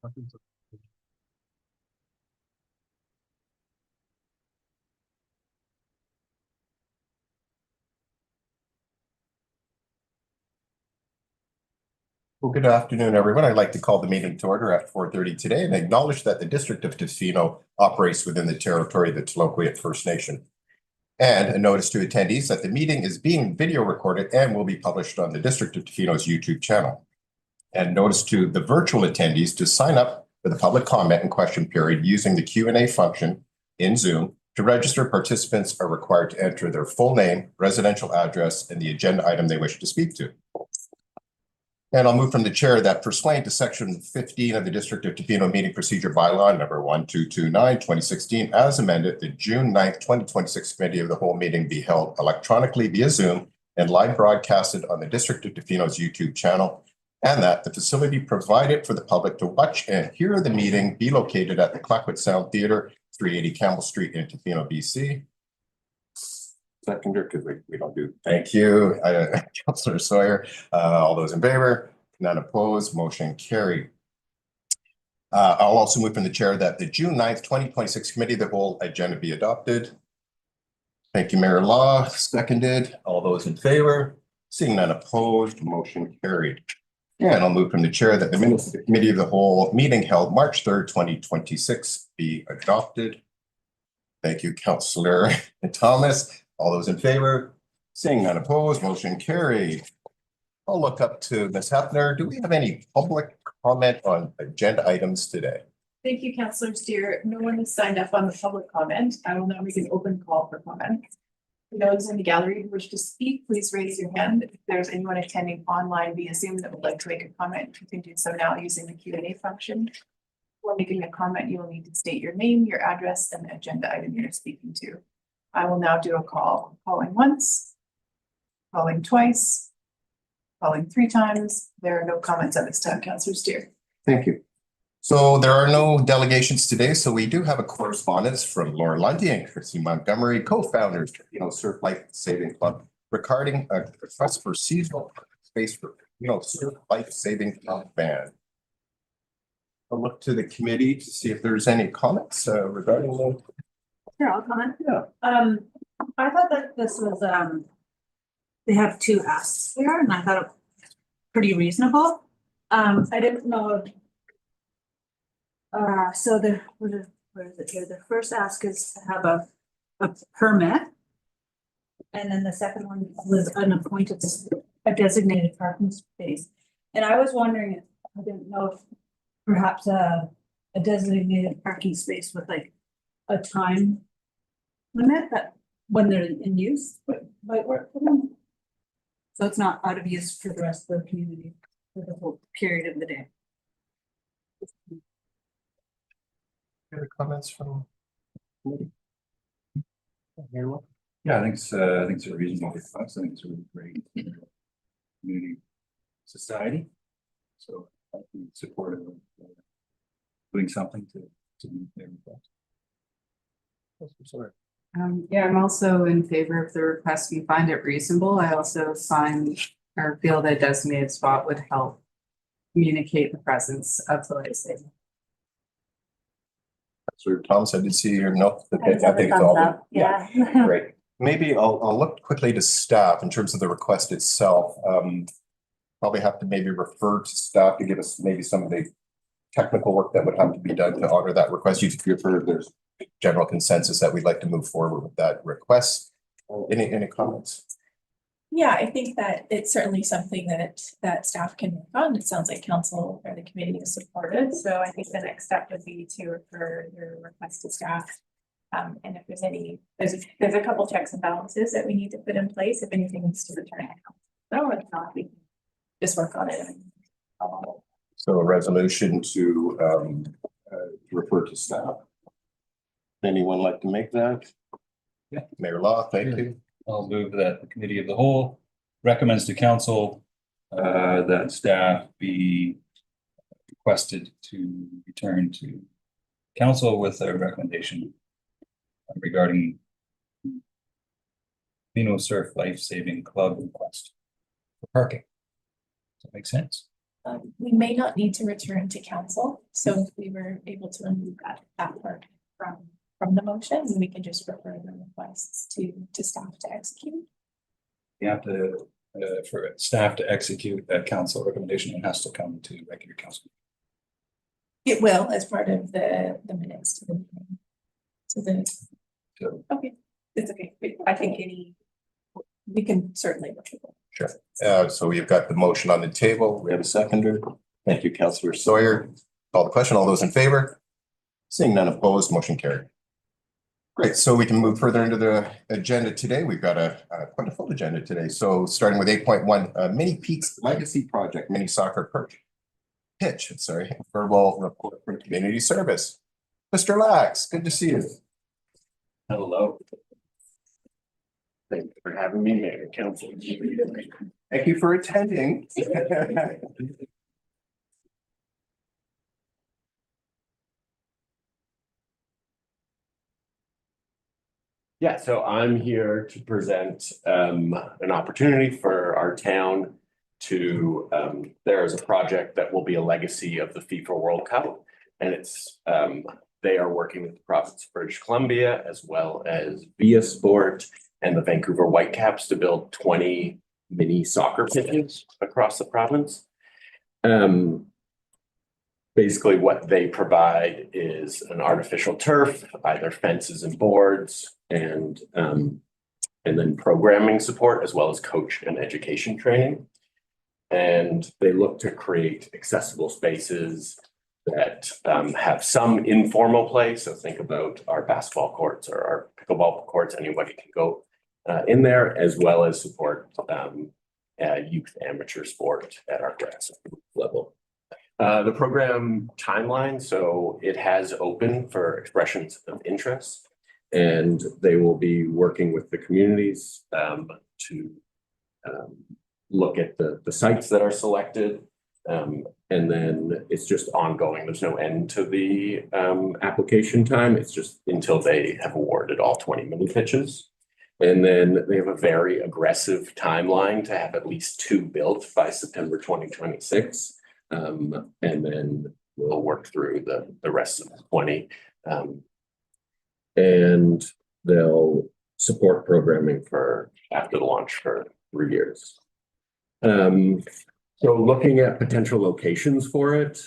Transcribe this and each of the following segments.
Well, good afternoon, everyone. I'd like to call the meeting to order at 4:30 today and acknowledge that the District of Tofino operates within the territory of the Tla-o-qui-aht First Nation. And a notice to attendees that the meeting is being video recorded and will be published on the District of Tofino's YouTube channel. And notice to the virtual attendees to sign up for the public comment and question period using the Q&A function in Zoom. To register, participants are required to enter their full name, residential address, and the agenda item they wish to speak to. And I'll move from the chair that pursuant to section 15 of the District of Tofino Meeting Procedure Bylaw number 1229/2016, as amended, the June 9th, 2026 Committee of the Whole meeting be held electronically via Zoom and live broadcasted on the District of Tofino's YouTube channel, and that the facility provided for the public to watch and hear the meeting be located at the Clayoquot Sound Theatre, 380 Campbell Street in Tofino, BC. Seconder, because we don't do. Thank you, Councillor Sawyer. All those in favor? None opposed. Motion carried. I'll also move from the chair that the June 9th, 2026 Committee of the Whole agenda be adopted. Thank you, Mayor Law. Seconded. All those in favor? Seeing none opposed, motion carried. And I'll move from the chair that the minutes of the Committee of the Whole meeting held March 3rd, 2026 be adopted. Thank you, Councillor Thomas. All those in favor? Seeing none opposed, motion carried. I'll look up to Ms. Hefner. Do we have any public comment on agenda items today? Thank you, Councillor Stere. No one has signed up on the public comment. I will now make an open call for comment. For those in the gallery who wish to speak, please raise your hand. If there's anyone attending online via Zoom that would like to make a comment, you can do so now using the Q&A function. When making a comment, you will need to state your name, your address, and the agenda item you're speaking to. I will now do a call. Calling once, calling twice, calling 3 times. There are no comments at this time, Councillor Stere. Thank you. So there are no delegations today, so we do have a correspondence from Lunty and Krissy Montgomery, co-founders of Surf Lifesaving Club, regarding a request for seasonal space for Surf Lifesaving Club band. I'll look to the committee to see if there's any comments regarding the. Sure, I'll comment. Yeah. I thought that this was, they have 2 asks here, and I thought it was pretty reasonable. I didn't know. So where is it here? The first ask is to have a permit. And then the second one was a designated parking space. And I was wondering, I didn't know if perhaps a designated parking space with like a time limit that when they're in use might work for them. So it's not out of use for the rest of the community for the whole period of the day. Any comments from? Yeah, I think it's a reasonable request. I think it's a really great community society. So I'd be supportive of doing something to meet their request. Yeah, I'm also in favor of the request. We find it reasonable. I also find or feel that a designated spot would help communicate the presence of the lifesaving. Sir Thomas, I did see your note. I think it's all. Yeah. Great. Maybe I'll look quickly to staff in terms of the request itself. Probably have to maybe refer to staff to give us maybe some of the technical work that would have to be done to honor that request. You've heard there's general consensus that we'd like to move forward with that request. Any comments? Yeah, I think that it's certainly something that staff can work on. It sounds like council or the committee is supportive. So I think the next step would be to refer your request to staff. And if there's a couple checks and balances that we need to put in place. If anything needs to return to council, so if not, we can just work on it. So a resolution to refer to staff. Anyone like to make that? Yeah. Mayor Law, thank you. I'll move that the Committee of the Whole recommends to Council that staff be requested to return to Council with a recommendation regarding Tofino Surf Lifesaving Club request for parking. Does that make sense? We may not need to return to council, so if we were able to remove that part from the motion, then we can just refer the requests to staff to execute. You have to, for staff to execute that council recommendation, it has to come to regular council. It will as part of the minutes to the meeting. So- Okay, it's okay. I think we can certainly look at it. Sure. So we've got the motion on the table. We have a seconder. Thank you, Councillor Sawyer. Call the question. All those in favor? Seeing none opposed, motion carried. Great. So we can move further into the agenda today. We've got quite a full agenda today. So starting with 8.1, Mini Peaks Legacy Project, mini soccer pitch, verbal report from community service. Mr. Lax, good to see you. Hello. Thank you for having me, Mayor Council. Thank you for attending. Yeah, so I'm here to present an opportunity for our town to, there is a project that will be a legacy of the FIFA World Cup. And it's, they are working with the province of British Columbia as well as Via Sport and the Vancouver Whitecaps to build 20 mini soccer pitches across the province. Basically what they provide is an artificial turf, either fences and boards, and then programming support as well as coach and education training. And they look to create accessible spaces that have some informal play. So think about our basketball courts or our pickleball courts, anybody can go in there, as well as support youth amateur sport at our grassroots level. The program timeline, so it has opened for expressions of interest, and they will be working with the communities to look at the sites that are selected. And then it's just ongoing. There's no end to the application time. It's just until they have awarded all 20 mini pitches. And then they have a very aggressive timeline to have at least 2 built by September 2026. And then we'll work through the rest of the 20. And they'll support programming for after the launch for 3 years. So looking at potential locations for it,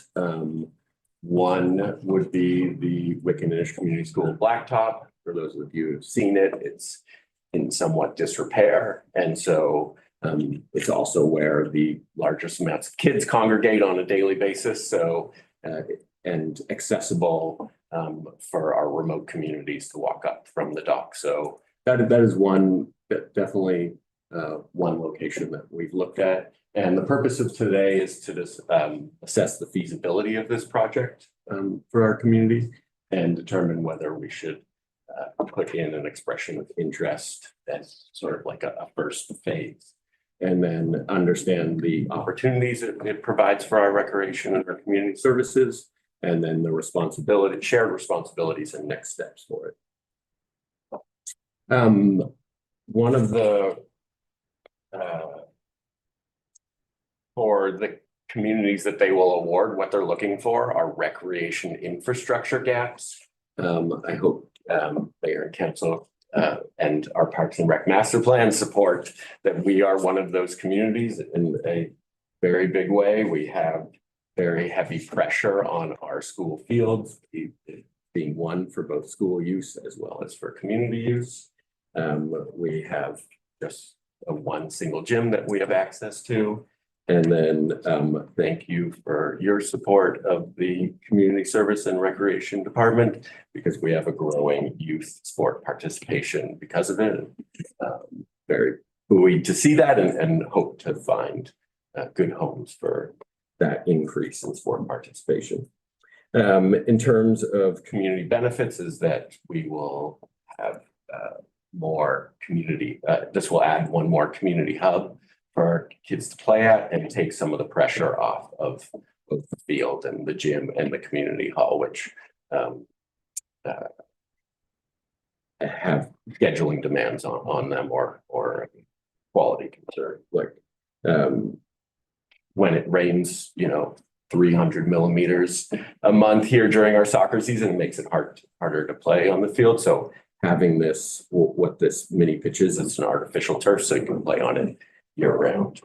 one would be the Wiccan Community School Blacktop. For those of you who've seen it, it's in somewhat disrepair. And so it's also where the largest amounts of kids congregate on a daily basis. So, and accessible for our remote communities to walk up from the dock. So that is one, definitely one location that we've looked at. And the purpose of today is to just assess the feasibility of this project for our community and determine whether we should put in an expression of interest as sort of like a first phase. And then understand the opportunities it provides for our recreation and our community services, and then the shared responsibilities and next steps for it. One of the for the communities that they will award, what they're looking for are recreation infrastructure gaps. I hope Mayor and Council and our Parks and Rec Master Plan support that we are one of those communities in a very big way. We have very heavy pressure on our school fields, being one for both school use as well as for community use. We have just one single gym that we have access to. And then thank you for your support of the Community Service and Recreation Department, because we have a growing youth sport participation because of it. Very buoyed to see that and hope to find good homes for that increase in sport participation. In terms of community benefits, is that we will have more community, this will add one more community hub for our kids to play at and take some of the pressure off of both the field and the gym and the community hall, which have scheduling demands on them or quality concern. Like when it rains, 300 millimeters a month here during our soccer season, it makes it harder to play on the field. So having this, what this mini pitch is, it's an artificial turf, so you can play on it year round.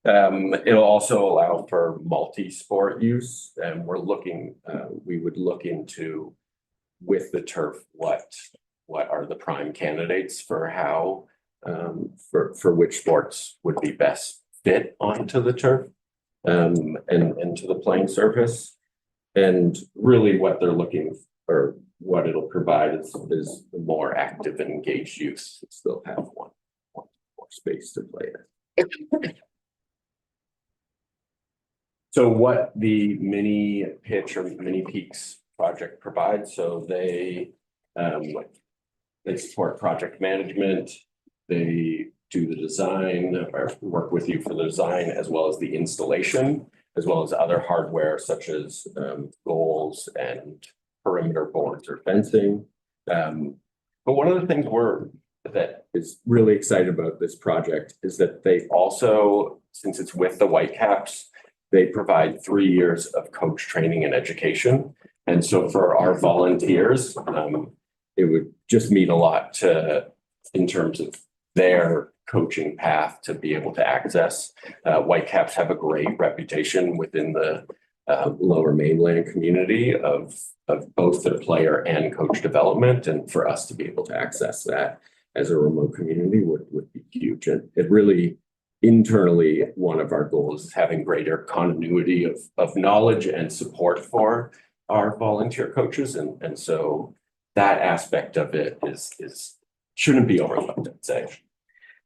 It'll also allow for multi-sport use, and we would look into with the turf, what are the prime candidates for how, for which sports would be best fit onto the turf, and to the playing surface. And really what they're looking for, what it'll provide is more active and engaged use. Still have one more space to play in. So what the mini pitch or mini peaks project provides, so they support project management, they do the design or work with you for the design as well as the installation, as well as other hardware such as goals and perimeter boards or fencing. But one of the things that is really excited about this project is that they also, since it's with the Whitecaps, they provide 3 years of coach training and education. And so for our volunteers, it would just mean a lot in terms of their coaching path to be able to access. Whitecaps have a great reputation within the Lower Mainland community of both their player and coach development. And for us to be able to access that as a remote community would be huge. And it really, internally, one of our goals is having greater continuity of knowledge and support for our volunteer coaches. And so that aspect of it shouldn't be overlooked, I'd say.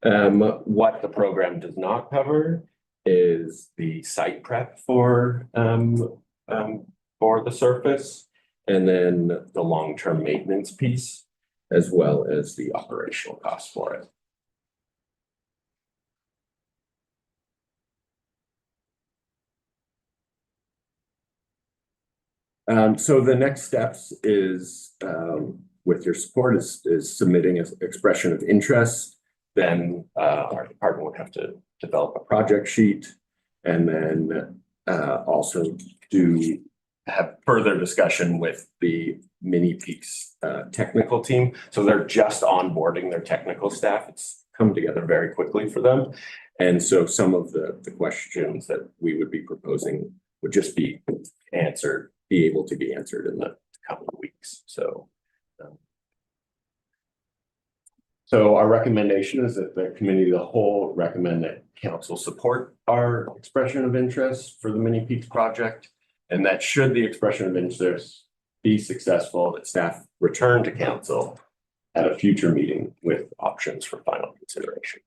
What the program does not cover is the site prep for the surface, and then the long-term maintenance piece, as well as the operational costs for it. So the next steps is, with your support, is submitting an expression of interest. Then our department would have to develop a project sheet, and then also have further discussion with the Mini Peaks technical team. So they're just onboarding their technical staff. It's come together very quickly for them. And so some of the questions that we would be proposing would just be able to be answered in the coming weeks. So our recommendation is that the committee of the whole recommend that council support our expression of interest for the Mini Peaks project, and that should the expression of interest be successful, that staff return to council at a future meeting with options for final consideration.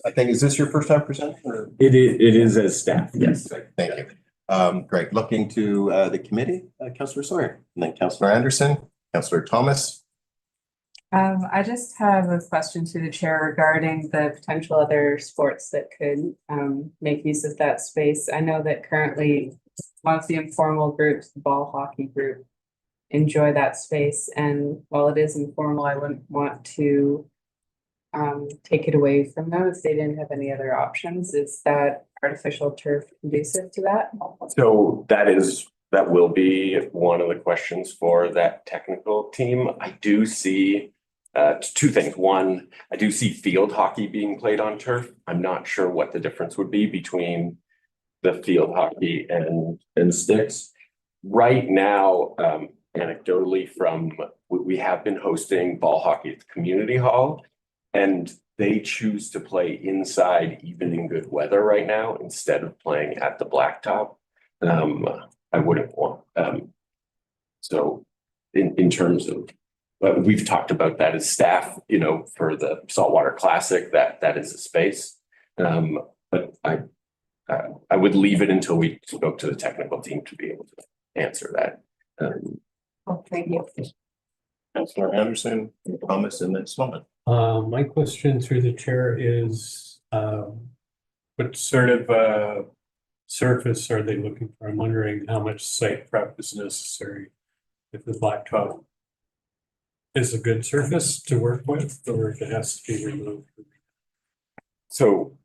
I think, is this your first time presenting? Or? It is as staff, yes. Thank you. Great. Looking to the committee, Councillor Sawyer, and then Councillor Anderson, Councillor Thomas. I just have a question to the chair regarding the potential other sports that could make use of that space. I know that currently one of the informal groups, the ball hockey group, enjoy that space. And while it is informal, I wouldn't want to take it away from them if they didn't have any other options. Is that artificial turf conducive to that? So that will be one of the questions for that technical team. I do see two things. One, I do see field hockey being played on turf. I'm not sure what the difference would be between the field hockey and sticks. Right now, anecdotally we have been hosting ball hockey at the community hall, and they choose to play inside even in good weather right now instead of playing at the blacktop. I wouldn't want, so in terms of, we've talked about that as staff, for the Saltwater Classic, that is a space. But I would leave it until we spoke to the technical team to be able to answer that. Thank you. Councillor Anderson, Thomas, and then Sloman. My question through the chair is, what sort of surface are they looking for? I'm wondering how much site prep is necessary if the blacktop is a good surface to work with, or if it has to be removed. So,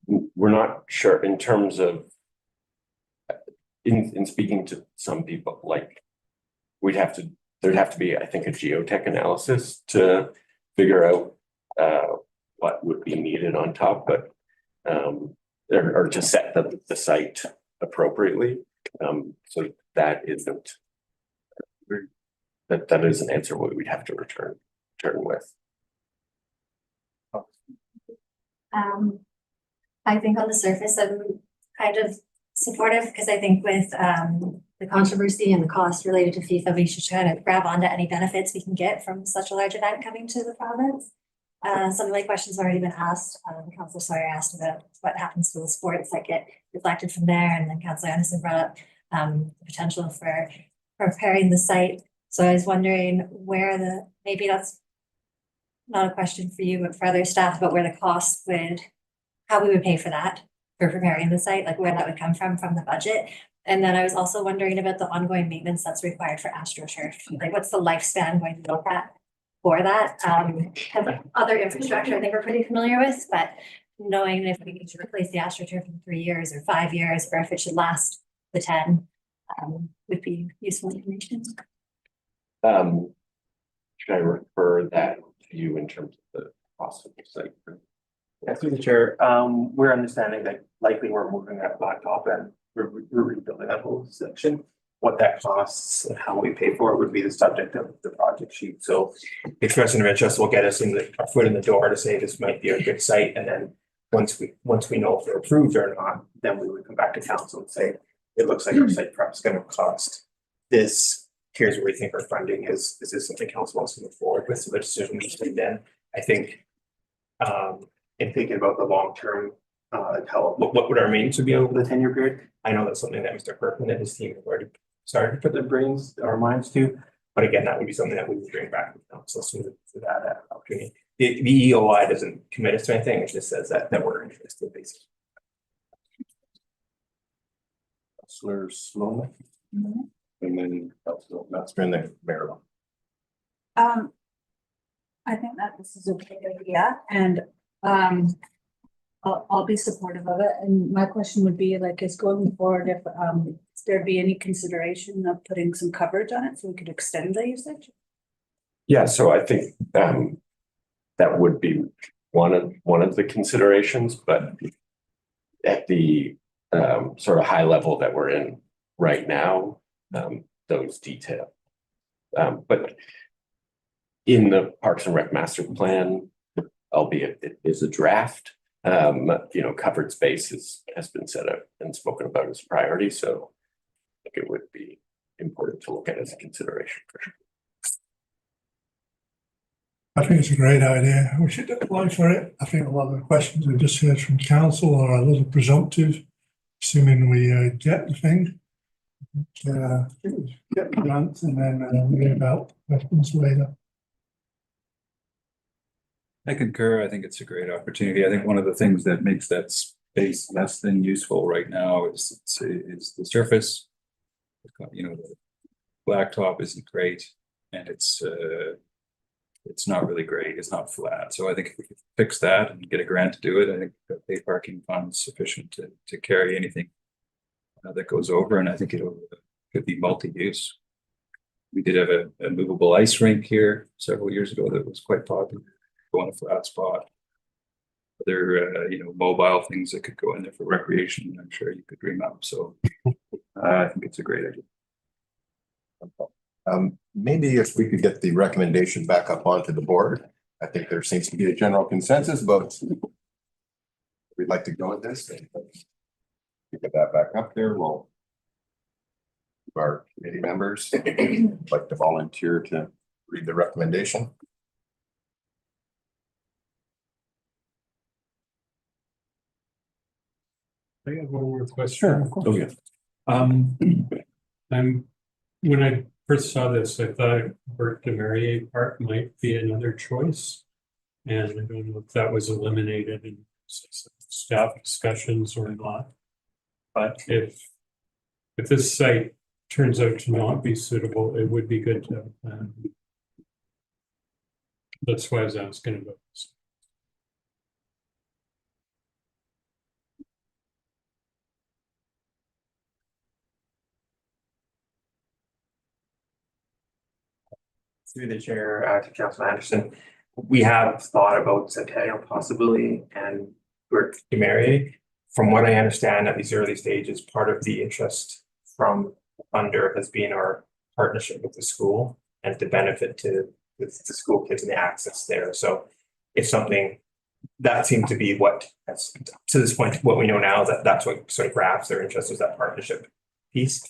we're not sure in terms of in speaking to some people, like there'd have to be, I think, a geotech analysis to figure out what would be needed on top, but or to set the site appropriately. So that isn't that is an answer what we'd have to return with. I think on the surface, I'm kind of supportive because I think with the controversy and the cost related to FIFA, we should try to grab onto any benefits we can get from such a large event coming to the province. Some of my questions have already been asked. Councillor Sawyer asked about what happens to the sports that get reflected from there, and then Councillor Anderson brought up the potential for preparing the site. So I was wondering where maybe that's not a question for you, but for other staff, but where the costs how we would pay for that, for preparing the site, like where that would come from the budget. And then I was also wondering about the ongoing maintenance that's required for AstroTurf. Like what's the lifespan going to look at for that? Other infrastructure I think we're pretty familiar with, but knowing if we need to replace the AstroTurf in 3 years or 5 years, or if it should last the 10, would be useful information. Should I refer that to you in terms of the cost of the site? Yeah, through the chair, we're understanding that likely we're moving that blacktop and we're rebuilding that whole section. What that costs and how we pay for it would be the subject of the project sheet. So expression of interest will get us our foot in the door to say this might be a good site. And then once we know if they're approved or not, then we would come back to council and say, it looks like our site prep is going to cost this. Here's where we think our funding is. Is this something council wants to move forward with? So the decision was made then. I think in thinking about the long term, what would our maintenance be over the 10-year period? I know that's something that Mr. Kirkland and his team have already started to put their minds to. But again, that would be something that we would bring back to council soon for that opportunity. The EOI doesn't commit us to anything. It just says that we're interested, basically. Councillor Sloan. And then Councillor Metzger and then Marilyn. I think that this is a great idea, and I'll be supportive of it. And my question would be like, is going forward, if there'd be any consideration of putting some coverage on it so we could extend the usage? Yeah, so I think that would be one of the considerations, but at the sort of high level that we're in right now, those details. But in the Parks and Rec Master Plan, albeit it is a draft, covered space has been set up and spoken about as a priority. So I think it would be important to look at as a consideration for sure. I think it's a great idea. We should apply for it. I think a lot of the questions we just heard from council are a little presumptive, assuming we get the thing. Get the grant and then worry about questions later. I concur. I think it's a great opportunity. I think one of the things that makes that space less than useful right now is the surface. The blacktop isn't great, and it's not really great. It's not flat. So I think if we could fix that and get a grant to do it, I think the paid parking fund is sufficient to carry anything that goes over, and I think it could be multi-use. We did have a movable ice rink here several years ago that was quite popular. Go on a flat spot. Other mobile things that could go in there for recreation, I'm sure you could dream up. So I think it's a great idea. Maybe if we could get the recommendation back up onto the board. I think there seems to be a general consensus about we'd like to go with this. Get that back up there. We'll our committee members like to volunteer to read the recommendation. I have one more question. Sure, of course. Okay. When I first saw this, I thought Bert de Maurier Park might be another choice. And I don't know if that was eliminated in staff discussions or not. But if this site turns out to not be suitable, it would be good to that's why I was asking about this. Through the chair, to Councilor Anderson, we have thought about Centennial possibly and we're Montgomery. From what I understand at these early stages, part of the interest from funder has been our partnership with the school and the benefit to the school kids and the access there. So if something that seemed to be what, that's to this point, what we know now, that's what sort of grabs their interest is that partnership piece.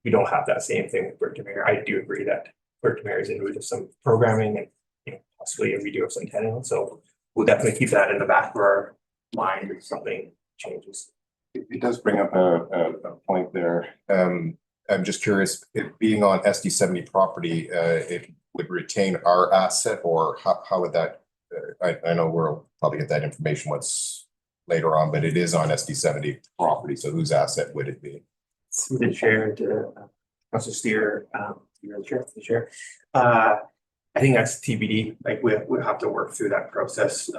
We don't have that same thing with Montgomery. I do agree that Montgomery is in need of some programming and, you know, possibly a redo of Centennial. So we'll definitely keep that in the back of our mind if something changes. It does bring up a point there. I'm just curious, if being on SD 70 property, it would retain our asset, or how would that? I know we'll probably get that information once later on, but it is on SD 70 property. So whose asset would it be? Through the chair to Councilor Stere, you're the chair. I think that's TBD. Like we'll have to work through that process.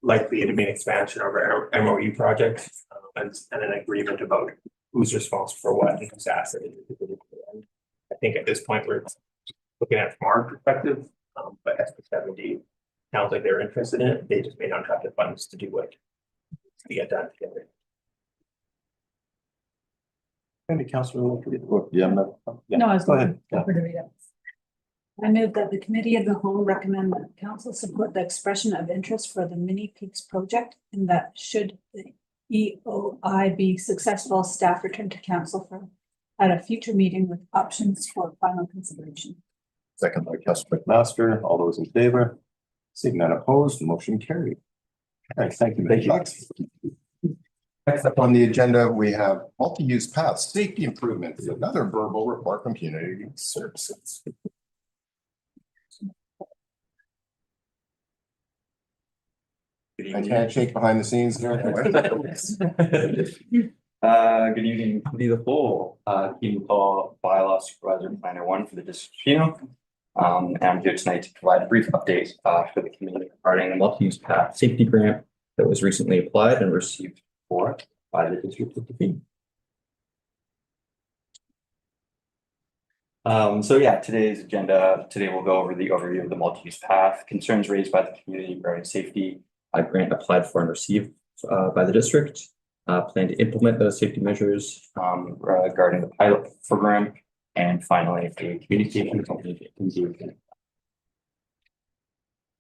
Likely it'll be an expansion of our MOU project and an agreement about who's responsible for what and whose asset it is. I think at this point we're looking at it from our perspective, but SP 70 sounds like they're interested in it. They just may not have the funds to do what to get done together. Any councillor? No, I was Go ahead. going to read it. I move that the committee of the whole recommend that council support the expression of interest for the Mini Peaks project, and that should the EOI be successful, staff return to council at a future meeting with options for final consideration. Second by Councillor McMaster. All those in favor? Seeing none opposed, the motion carried. Okay, thank you. Thank you. Next up on the agenda, we have multi-use paths, safety improvements, another verbal report from community services. I can't shake behind the scenes here. Good evening, committee of the whole, Keaton Paul, bylaw supervisor, planner 1 for the District of Tofino. And I'm here tonight to provide a brief update for the community regarding a multi-use path safety grant that was recently applied and received support by the District of Tofino. So yeah, today's agenda, today we'll go over the overview of the multi-use path, concerns raised by the community regarding safety, grant applied for and received by the district, plan to implement those safety measures regarding the pilot program, and finally a communication company engagement.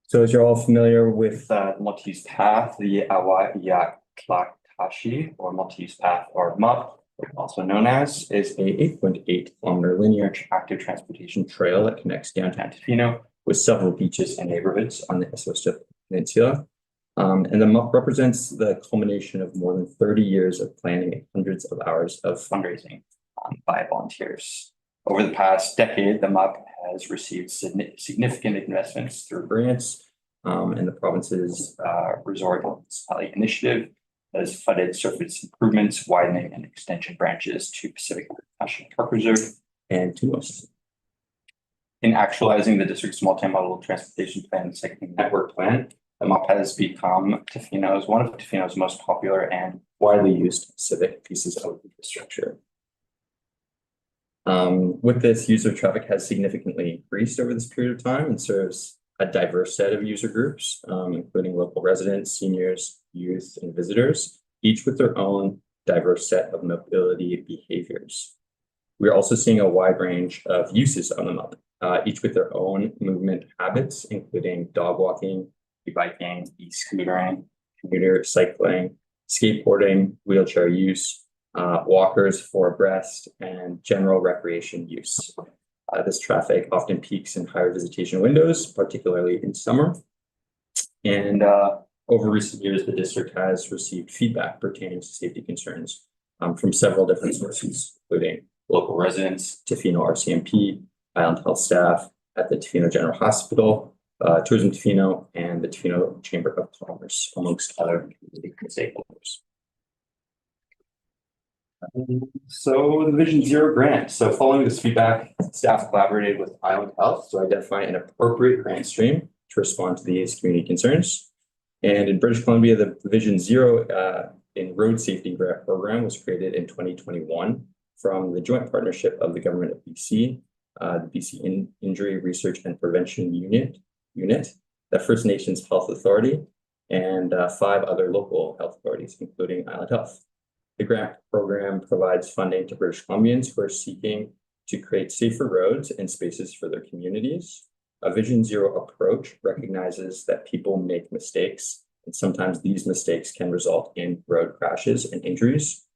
So as you're all familiar with the multi-use path, the Tla-o-qui-aht or multi-use path, or MUP, also known as, is a 8.8 kilometer linear active transportation trail that connects downtown Tofino with several beaches and neighborhoods on the Essosta Peninsula. And the MUP represents the culmination of more than 30 years of planning and hundreds of hours of fundraising by volunteers. Over the past decade, the MUP has received significant investments through grants, and the province's resort municipality initiative has funded surface improvements, widening and extension branches to Pacific National Park Reserve and to us. In actualizing the district's multimodal transportation plan cycling network plan, the MUP has become one of Tofino's most popular and widely used civic pieces of infrastructure. With this, user traffic has significantly increased over this period of time and serves a diverse set of user groups, including local residents, seniors, youth, and visitors, each with their own diverse set of mobility behaviors. We're also seeing a wide range of uses on the MUP, each with their own movement habits, including dog walking, e-biking, e-scootering, commuter cycling, skateboarding, wheelchair use, walkers for abreast, and general recreation use. This traffic often peaks in higher visitation windows, particularly in summer. And over recent years, the district has received feedback pertaining to safety concerns from several different sources, including local residents, Tofino RCMP, Island Health staff at the Tofino General Hospital, Tourism Tofino, and the Tofino Chamber of Commerce, amongst other stakeholders. So the Vision Zero grant. So following this feedback, staff collaborated with Island Health to identify an appropriate grant stream to respond to these community concerns. And in British Columbia, the Vision Zero in road safety grant program was created in 2021 from the joint partnership of the government of BC, the BC Injury Research and Prevention Unit, the First Nations Health Authority, and 5 other local health authorities, including Island Health. The grant program provides funding to British Columbians who are seeking to create safer roads and spaces for their communities. A Vision Zero approach recognizes that people make mistakes, and sometimes these mistakes can result in road crashes and injuries.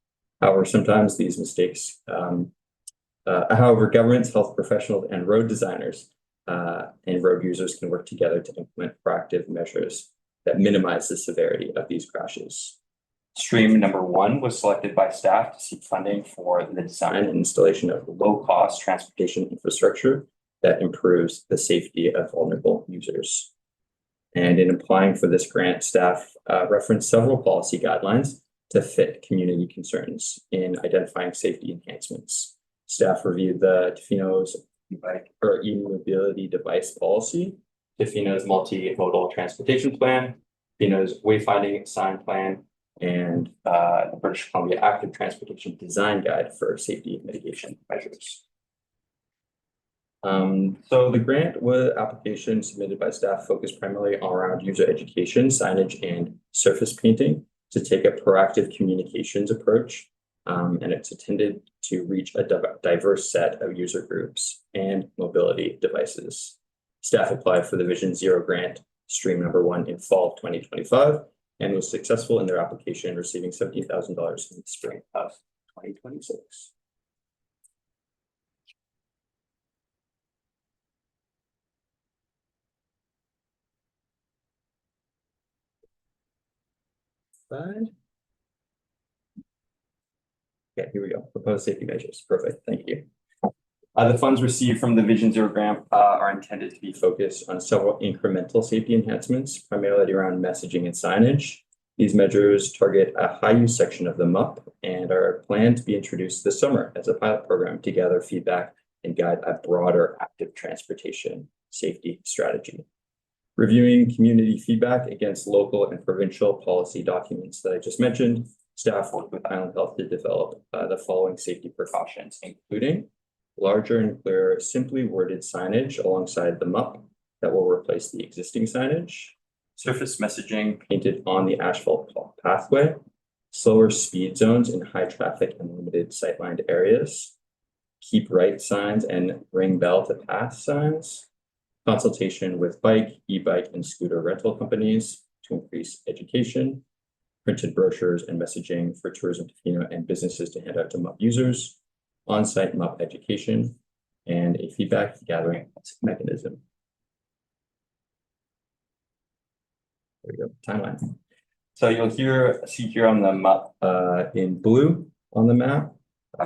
However, sometimes these mistakes, however, governments, health professionals, and road designers and road users can work together to implement proactive measures that minimize the severity of these crashes. Stream number 1 was selected by staff to seek funding for the design and installation of low-cost transportation infrastructure that improves the safety of vulnerable users. And in applying for this grant, staff referenced several policy guidelines to fit community concerns in identifying safety enhancements. Staff reviewed the Tofino's e-mobility device policy, Tofino's multimodal transportation plan, Tofino's wayfinding sign plan, and the British Columbia Active Transportation Design Guide for safety mitigation measures. So the grant application submitted by staff focused primarily around user education, signage, and surface painting to take a proactive communications approach. And it's intended to reach a diverse set of user groups and mobility devices. Staff applied for the Vision Zero grant, stream number 1, in fall of 2025, and was successful in their application, receiving $17,000 in the spring of 2026. Okay, here we go. Proposed safety measures. Perfect. Thank you. The funds received from the Vision Zero grant are intended to be focused on several incremental safety enhancements, primarily around messaging and signage. These measures target a high-use section of the MUP and are planned to be introduced this summer as a pilot program to gather feedback and guide a broader active transportation safety strategy. Reviewing community feedback against local and provincial policy documents that I just mentioned, staff worked with Island Health to develop the following safety precautions, including larger and clearer, simply worded signage alongside the MUP that will replace the existing signage, surface messaging painted on the asphalt pathway, slower speed zones in high traffic and limited sightlined areas, keep right signs and ring bell to pass signs, consultation with bike, e-bike, and scooter rental companies to increase education, printed brochures and messaging for Tourism Tofino and businesses to hand out to MUP users, on-site MUP education, and a feedback gathering mechanism. There we go, timeline. So you'll see here on the MUP in blue on the map,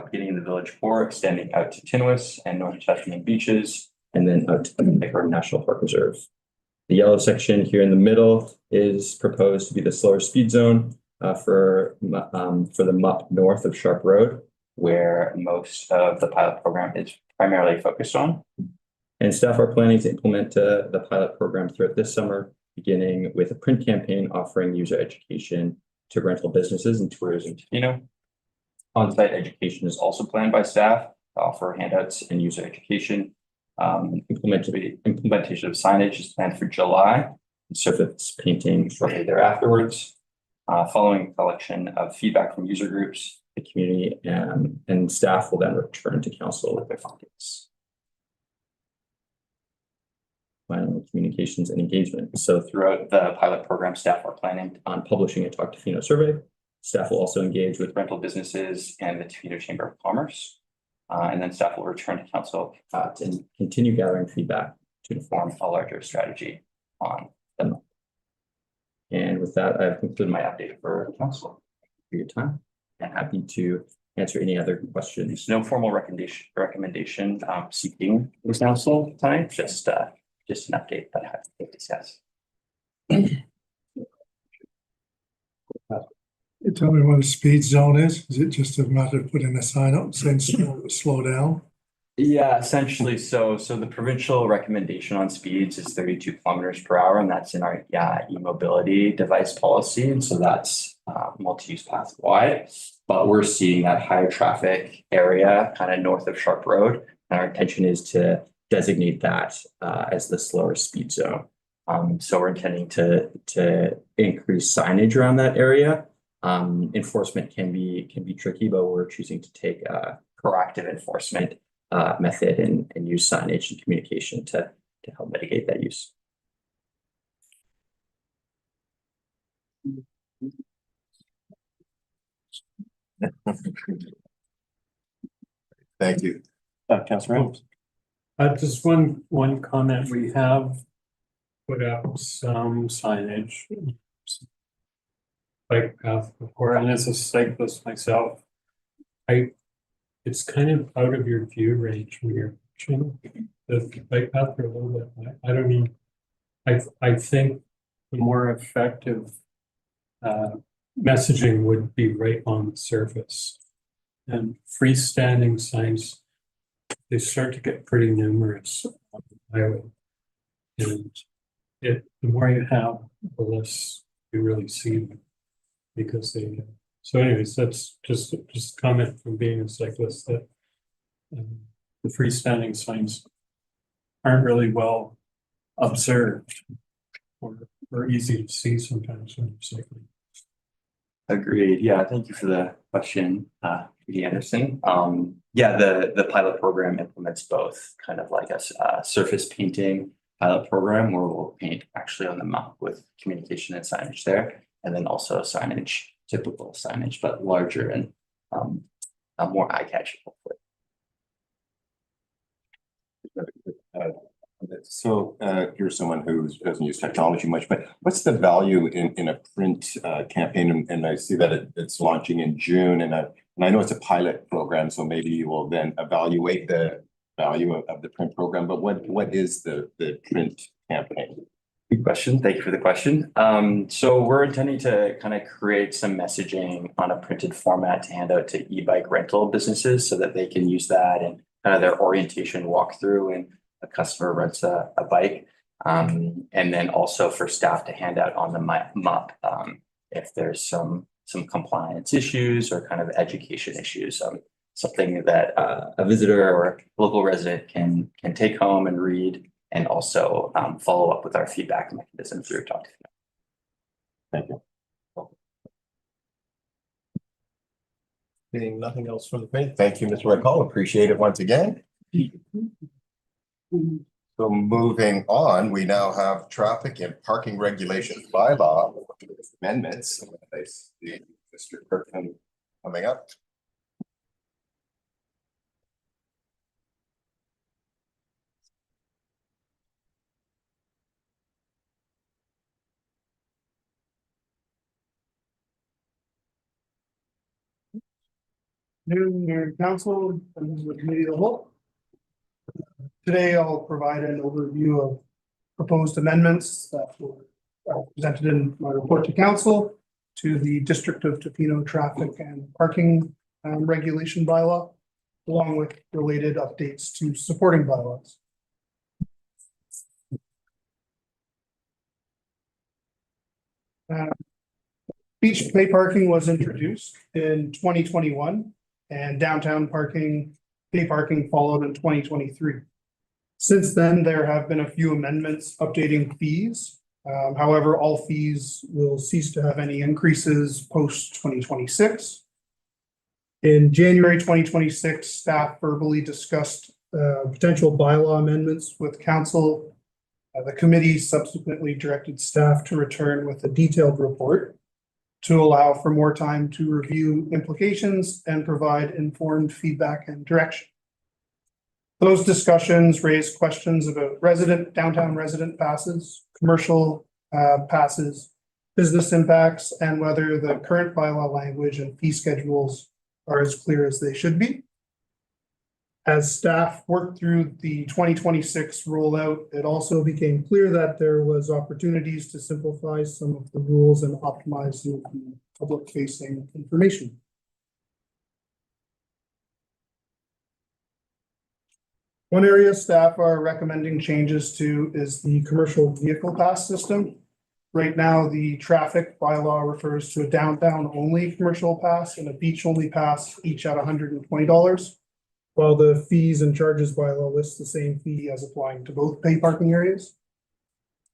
beginning in the village core, extending out to Tinwis and North Chesterman beaches, and then out to the Bighorn National Park Reserve. The yellow section here in the middle is proposed to be the slower speed zone for the MUP north of Sharp Road, where most of the pilot program is primarily focused on. And staff are planning to implement the pilot program throughout this summer, beginning with a print campaign offering user education to rental businesses and tourism. On-site education is also planned by staff to offer handouts and user education. Implementation of signage is planned for July, and surface painting shortly thereafterwards. Following collection of feedback from user groups, the community and staff will then return to council with their findings. Finally, communications and engagement. So throughout the pilot program, staff are planning on publishing a Talk Tofino survey. Staff will also engage with rental businesses and the Tofino Chamber of Commerce. And then staff will return to council to continue gathering feedback to inform a larger strategy on them. And with that, I've concluded my update for council. Thank you for your time. I'm happy to answer any other questions. No formal recommendation seeking this council tonight, just an update that I have to discuss. You tell me what a speed zone is? Is it just a matter of putting a sign up saying slow down? Yeah, essentially. So the provincial recommendation on speeds is 32 kilometers per hour, and that's in our e-mobility device policy. And so that's multi-use path wide. But we're seeing that higher traffic area kind of north of Sharp Road our intention is to designate that as the slower speed zone. So we're intending to increase signage around that area. Enforcement can be tricky, but we're choosing to take a proactive enforcement method and use signage and communication to help mitigate that use. Thank you. Councillor Holmes. Just one comment, we have put up some signage. Bike path before, and as a cyclist myself, it's kind of out of your view range when you're pushing the bike path for a little bit. I don't mean, I think the more effective messaging would be right on the surface. And freestanding signs, they start to get pretty numerous on the highway. And the more you have, the less you really see them. Because they, so anyways, that's just a comment from being a cyclist that the freestanding signs aren't really well observed or easy to see sometimes when you're cycling. Agreed. Yeah, thank you for the question, Katie Anderson. Yeah, the pilot program implements both kind of like a surface painting pilot program where we'll paint actually on the map with communication and signage there, and then also signage, typical signage, but larger and more eye-catching, hopefully. So here's someone who doesn't use technology much, but what's the value in a print campaign? And I see that it's launching in June, and I know it's a pilot program, so maybe you will then evaluate the value of the print program. But what is the print campaign? Good question. Thank you for the question. So we're intending to kind of create some messaging on a printed format to hand out to e-bike rental businesses so that they can use that and kind of their orientation walkthrough and a customer rents a bike. And then also for staff to hand out on the map if there's some compliance issues or kind of education issues, something that a visitor or local resident can take home and read, and also follow up with our feedback mechanism through Tla-o-qui-aht. Thank you. Seeing nothing else from the panel. Thank you, Mr. Redcall. Appreciate it once again. So moving on, we now have traffic and parking regulations bylaw amendments. I see Mr. Kirkman coming up. Mayor, Council, members of the Committee of the Whole. Today, I'll provide an overview of proposed amendments that were presented in my report to Council to the District of Tofino traffic and parking regulation bylaw, along with related updates to supporting bylaws. Beach pay parking was introduced in 2021. And downtown pay parking followed in 2023. Since then, there have been a few amendments updating fees. However, all fees will cease to have any increases post 2026. In January 2026, staff verbally discussed potential bylaw amendments with Council. The committee subsequently directed staff to return with a detailed report to allow for more time to review implications and provide informed feedback and direction. Those discussions raised questions about downtown resident passes, commercial passes, business impacts, and whether the current bylaw language and fee schedules are as clear as they should be. As staff worked through the 2026 rollout, it also became clear that there was opportunities to simplify some of the rules and optimize the public-facing information. One area staff are recommending changes to is the commercial vehicle pass system. Right now, the traffic bylaw refers to a downtown only commercial pass and a beach only pass, each at $120. while the fees and charges bylaw lists the same fee as applying to both pay parking areas.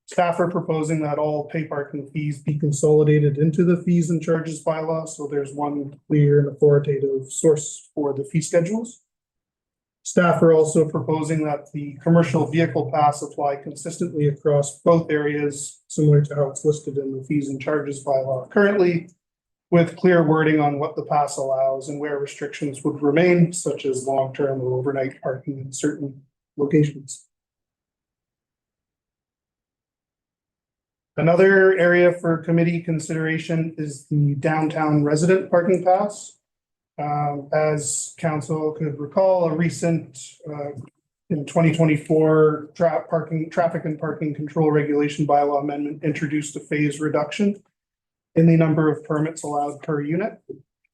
Staff are proposing that all pay parking fees be consolidated into the fees and charges bylaw, so there's one clear and authoritative source for the fee schedules. Staff are also proposing that the commercial vehicle pass apply consistently across both areas, similar to how it's listed in the fees and charges bylaw currently, with clear wording on what the pass allows and where restrictions would remain, such as long-term or overnight parking in certain locations. Another area for committee consideration is the downtown resident parking pass. As council could recall, a recent in 2024 traffic and parking control regulation bylaw amendment introduced a phase reduction in the number of permits allowed per unit,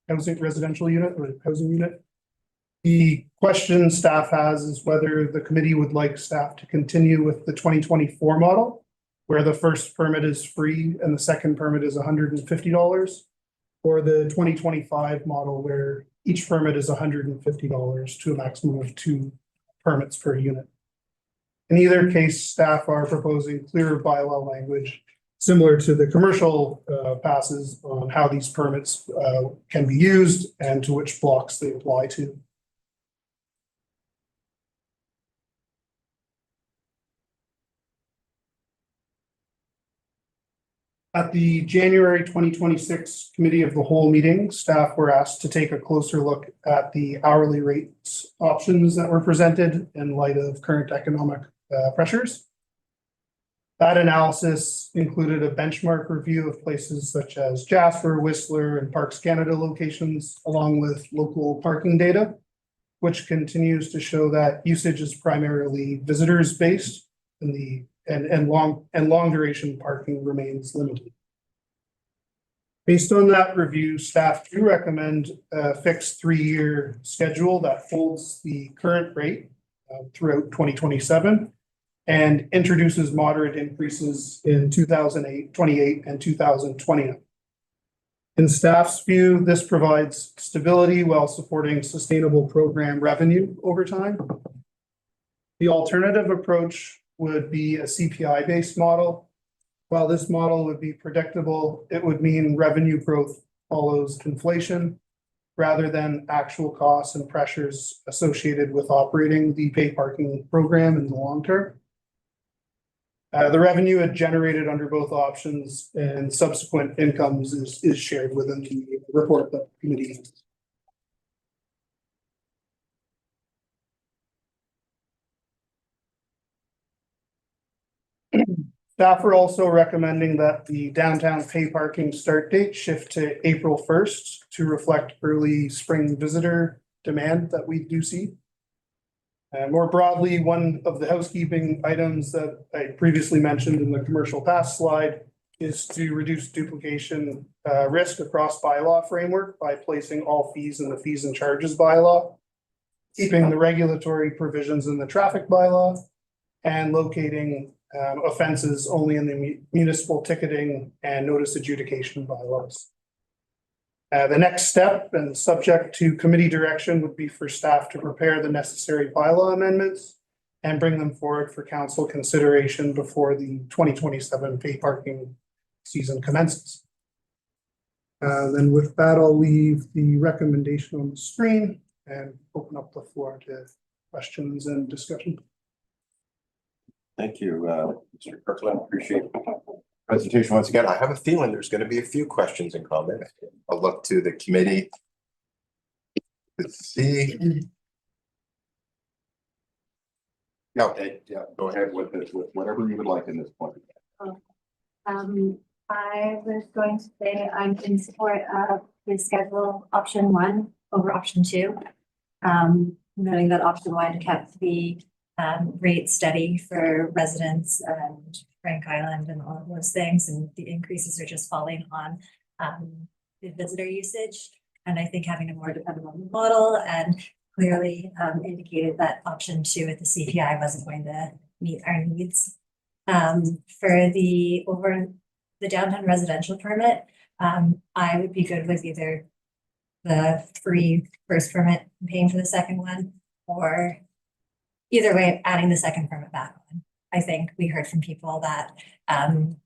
residential unit or housing unit. The question staff has is whether the committee would like staff to continue with the 2024 model, where the first permit is free and the second permit is $150, or the 2025 model where each permit is $150 to a maximum of 2 permits per unit. In either case, staff are proposing clearer bylaw language similar to the commercial passes on how these permits can be used and to which blocks they apply to. At the January 2026 Committee of the Whole meeting, staff were asked to take a closer look at the hourly rates options that were presented in light of current economic pressures. That analysis included a benchmark review of places such as Jasper, Whistler, and Parks Canada locations, along with local parking data, which continues to show that usage is primarily visitors based and long duration parking remains limited. Based on that review, staff do recommend a fixed 3-year schedule that holds the current rate throughout 2027 and introduces moderate increases in 2028 and 2029. In staff's view, this provides stability while supporting sustainable program revenue over time. The alternative approach would be a CPI-based model. While this model would be predictable, it would mean revenue growth follows inflation rather than actual costs and pressures associated with operating the pay parking program in the long term. The revenue it generated under both options and subsequent incomes is shared within the report that the committee. Staff are also recommending that the downtown pay parking start date shift to April 1st to reflect early spring visitor demand that we do see. More broadly, one of the housekeeping items that I previously mentioned in the commercial pass slide is to reduce duplication risk across bylaw framework by placing all fees in the fees and charges bylaw, keeping the regulatory provisions in the traffic bylaw, and locating offenses only in the municipal ticketing and notice adjudication bylaws. The next step and subject to committee direction would be for staff to prepare the necessary bylaw amendments and bring them forward for council consideration before the 2027 pay parking season commences. Then with that, I'll leave the recommendation on the screen and open up the floor to questions and discussion. Thank you, Mr. Kirkland. Appreciate the presentation once again. I have a feeling there's going to be a few questions and comments. I'll look to the committee to see. Yeah, go ahead with whatever you would like in this point. I was going to say I'm in support of the schedule option 1 over option 2. Noting that option 1 kept the rate steady for residents and Frank Island and all of those things, and the increases are just falling on the visitor usage. And I think having a more dependable model and clearly indicated that option 2 at the CPI wasn't going to meet our needs. For the downtown residential permit, I would be good with either the free first permit and paying for the second one, or either way, adding the second permit back on. I think we heard from people that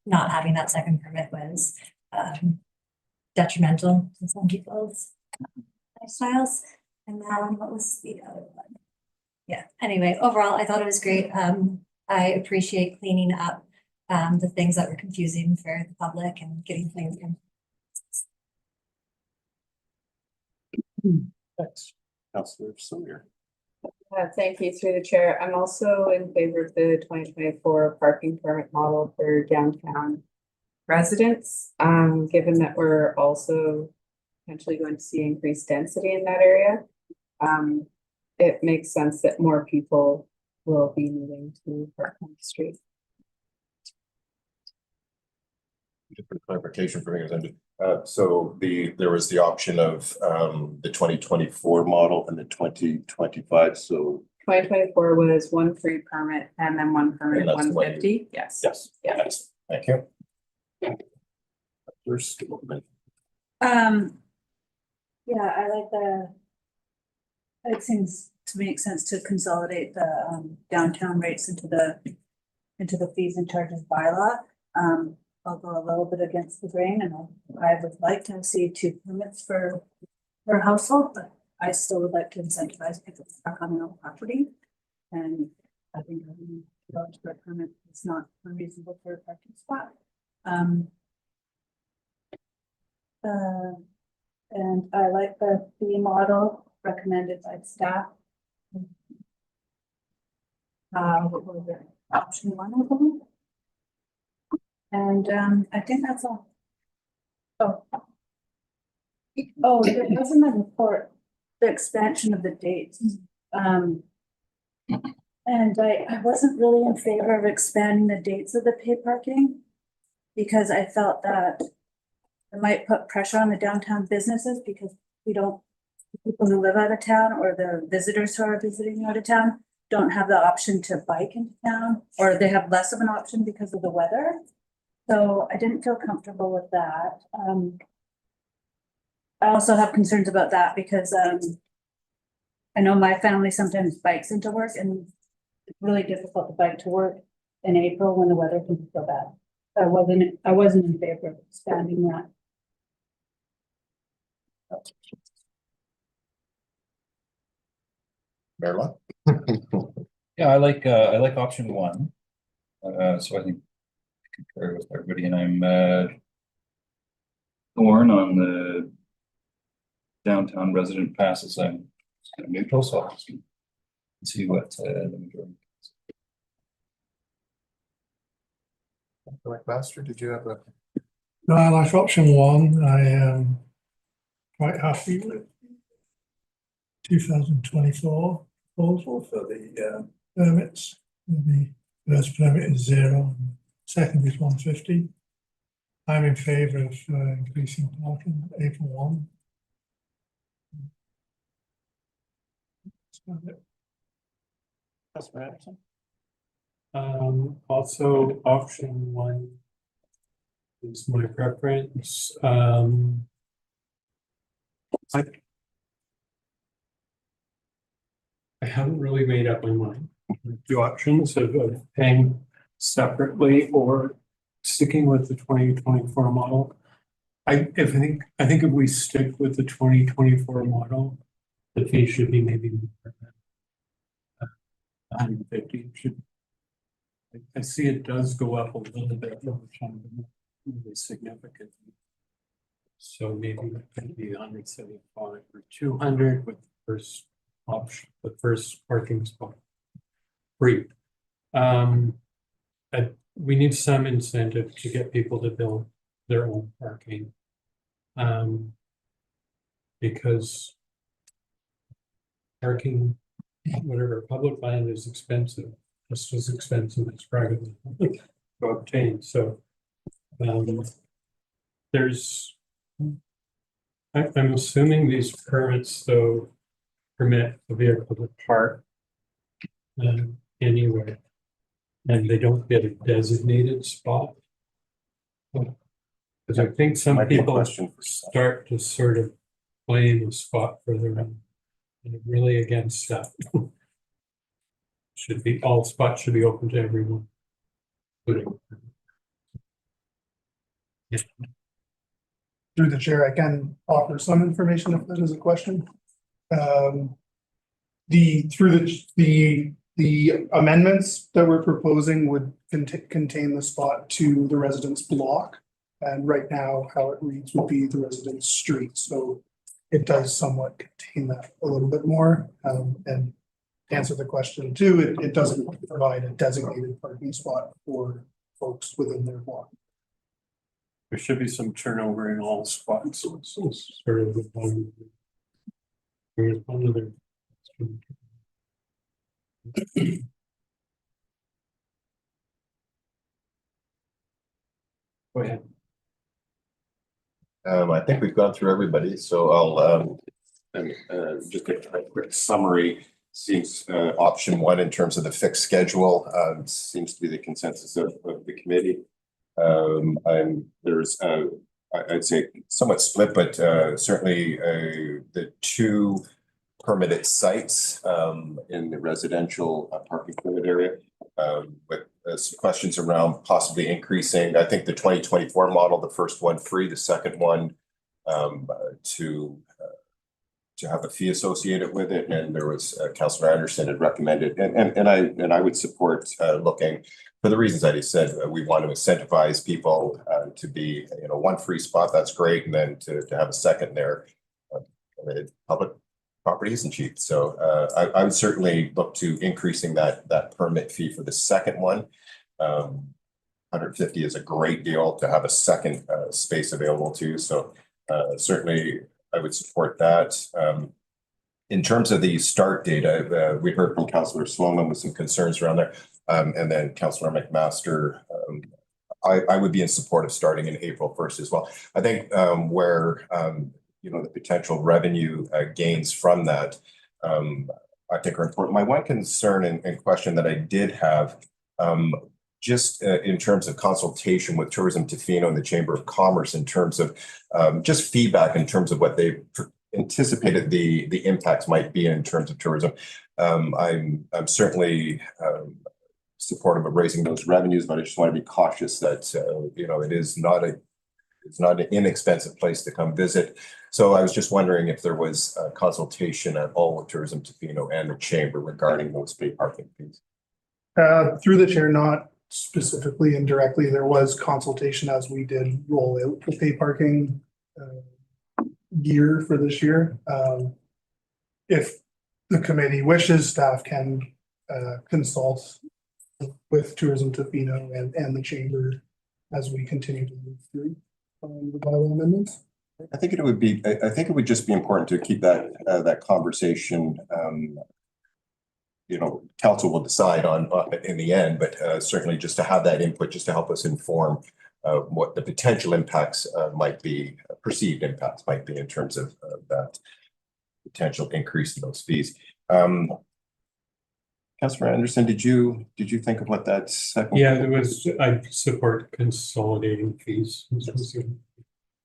not having that second permit was detrimental to some people's lifestyles. And then what was the other one? Yeah, anyway, overall, I thought it was great. I appreciate cleaning up the things that were confusing for the public and getting things in. Thanks. Councillor Sawyer. Thank you through the chair. I'm also in favor of the 2024 parking permit model for downtown residents. Given that we're also potentially going to see increased density in that area. It makes sense that more people will be moving to park on the street. Just for clarification for me, so there was the option of the 2024 model and the 2025, so. 2024 was one free permit and then one permit And that's the one 150, yes. Yes. Yeah. Yes. Thank you. First, Yeah, I like it seems to make sense to consolidate the downtown rates into the fees and charges bylaw. I'll go a little bit against the grain and I would like to see 2 permits per household, but I still would like to incentivize people to park on their own property. And I think having $2 per permit is not unreasonable for a parking spot. And I like the fee model recommended by staff. What was it? Option 1, I believe. And I think that's all. There was in the report, the expansion of the dates. And I wasn't really in favor of expanding the dates of the paid parking because I felt that it might put pressure on the downtown businesses because people who live out of town or the visitors who are visiting out of town don't have the option to bike into town, or they have less of an option because of the weather. So I didn't feel comfortable with that. I also have concerns about that because I know my family sometimes bikes into work and it's really difficult to bike to work in April when the weather can be so bad. I wasn't in favor of expanding that. Marilyn? Yeah, I like option 1. So I think I concur with everybody, and I'm torn on the downtown resident passes. I'm kind of neutral, so I'll see what the majority. Master, did you have a? No, I like option 1. I am quite happy with 2024 proposal for the permits. The first permit is 0, and second is 150. I'm in favour of increasing parking April 1. That's about it. Councillor Anderson. Also option 1 is my preference. I haven't really made up my mind. 2 options of paying separately or sticking with the 2024 model. I think if we stick with the 2024 model, the fee should be maybe more than 150. I see it does go up a little bit over time, but not really significantly. So maybe it could be 175 or 200 with the first option, the first parking spot free. We need some incentive to get people to build their own parking. Because parking, whatever, public land is expensive, just as expensive as private land to obtain. So I'm assuming these permits though permit a vehicle to park anywhere, and they don't get a designated spot. Because I think some Might be a people question for start to sort of claim a spot for their own I'm really against that. Should be, all spots should be open to everyone. including- Through the chair, I can offer some information if that is a question. The amendments that we're proposing would contain the spot to the residence block. And right now, how it reads would be the residence street, so it does somewhat contain that a little bit more. And to answer the question too, it doesn't provide a designated parking spot for folks within their block. There should be some turnover in all spots, so it's sort of. There's one other. Go ahead. I think we've gone through everybody, so I'll just a quick summary. Seems option one in terms of the fixed schedule seems to be the consensus of the committee. There's I'd say somewhat split, but certainly the two permitted sites in the residential parking permit area with some questions around possibly increasing. I think the 2024 model, the first one free, the second one to have a fee associated with it. And there was Councillor Anderson had recommended, and I would support looking for the reasons that he said. We want to incentivize people to be, one free spot, that's great, and then to have a second there. Public property isn't cheap, so I would certainly look to increasing that permit fee for the second one. 150 is a great deal to have a second space available to, so certainly I would support that. In terms of the start date, we heard from Councillor Sloman with some concerns around there, and then Councillor McMaster. I would be in support of starting in April 1st as well. I think where the potential revenue gains from that, I think are important. My one concern and question that I did have, just in terms of consultation with Tourism Tofino and the Chamber of Commerce, in terms of just feedback in terms of what they anticipated the impacts might be in terms of tourism. I'm certainly supportive of raising those revenues, but I just want to be cautious that it's not an inexpensive place to come visit. So I was just wondering if there was a consultation at all with Tourism Tofino and the Chamber regarding those paid parking fees. Through the chair, not specifically and directly, there was consultation as we did roll out the pay parking gear for this year. If the committee wishes, staff can consult with Tourism Tofino and the Chamber as we continue to move through the bylaw amendments. I think it would just be important to keep that conversation. Council will decide on in the end, but certainly just to have that input, just to help us inform what the potential impacts might be, perceived impacts might be in terms of that potential increase in those fees. Councillor Anderson, did you think of what that second? Yeah, I support consolidating fees.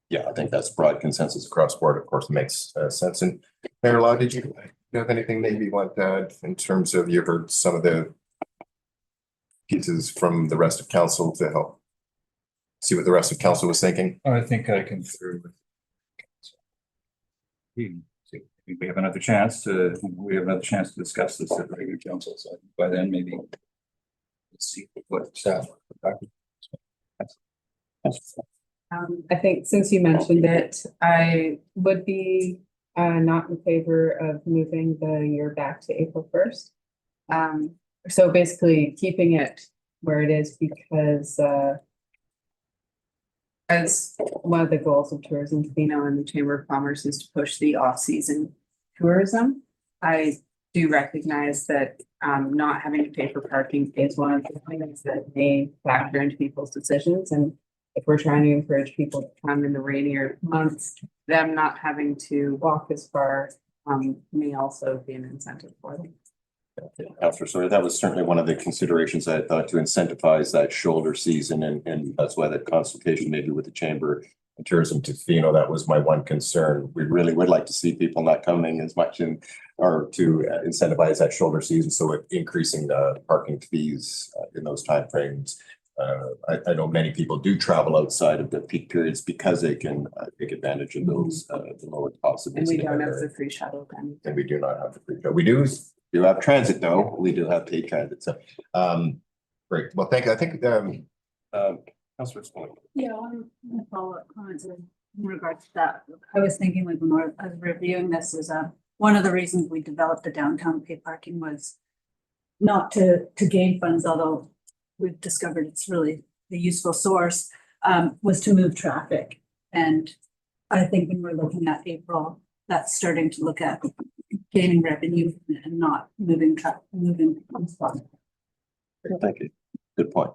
Yeah, I think that's broad consensus across the board. Of course, it makes sense. And Mayor Law, did you have anything maybe you want to add in terms of, you heard some of the pieces from the rest of council to help see what the rest of council was thinking? I think I can through with. We have another chance to discuss this at regular council. So by then, maybe we'll see what staff. I think since you mentioned it, I would be not in favor of moving the year back to April 1st. So basically keeping it where it is, because as one of the goals of Tourism Tofino and the Chamber of Commerce is to push the off-season tourism. I do recognize that not having to pay for parking is one of the things that may factor into people's decisions. And if we're trying to encourage people to come in the rainier months, them not having to walk as far may also be an incentive for them. Councillor Sawyer, that was certainly one of the considerations I thought, to incentivize that shoulder season, and that's why that consultation maybe with the chamber tourism to Tofino. That was my one concern. We really would like to see people not coming as much in, or to incentivize that shoulder season. So with increasing the parking fees in those timeframes. I know many people do travel outside of the peak periods because they can take advantage of those, the lower costs. And we don't have the free shuttle then. And we do not have the free shuttle. We do have transit though. We do have paid transit. So, great. Well, thank you. I think, Councillor Smollett. Yeah, one follow-up comments in regards to that. I was thinking like when I was reviewing this is one of the reasons we developed the downtown paid parking was not to gain funds, although we've discovered it's really a useful source, was to move traffic. And I think when we're looking at April, that's starting to look at gaining revenue and not moving spots. Thank you. Good point.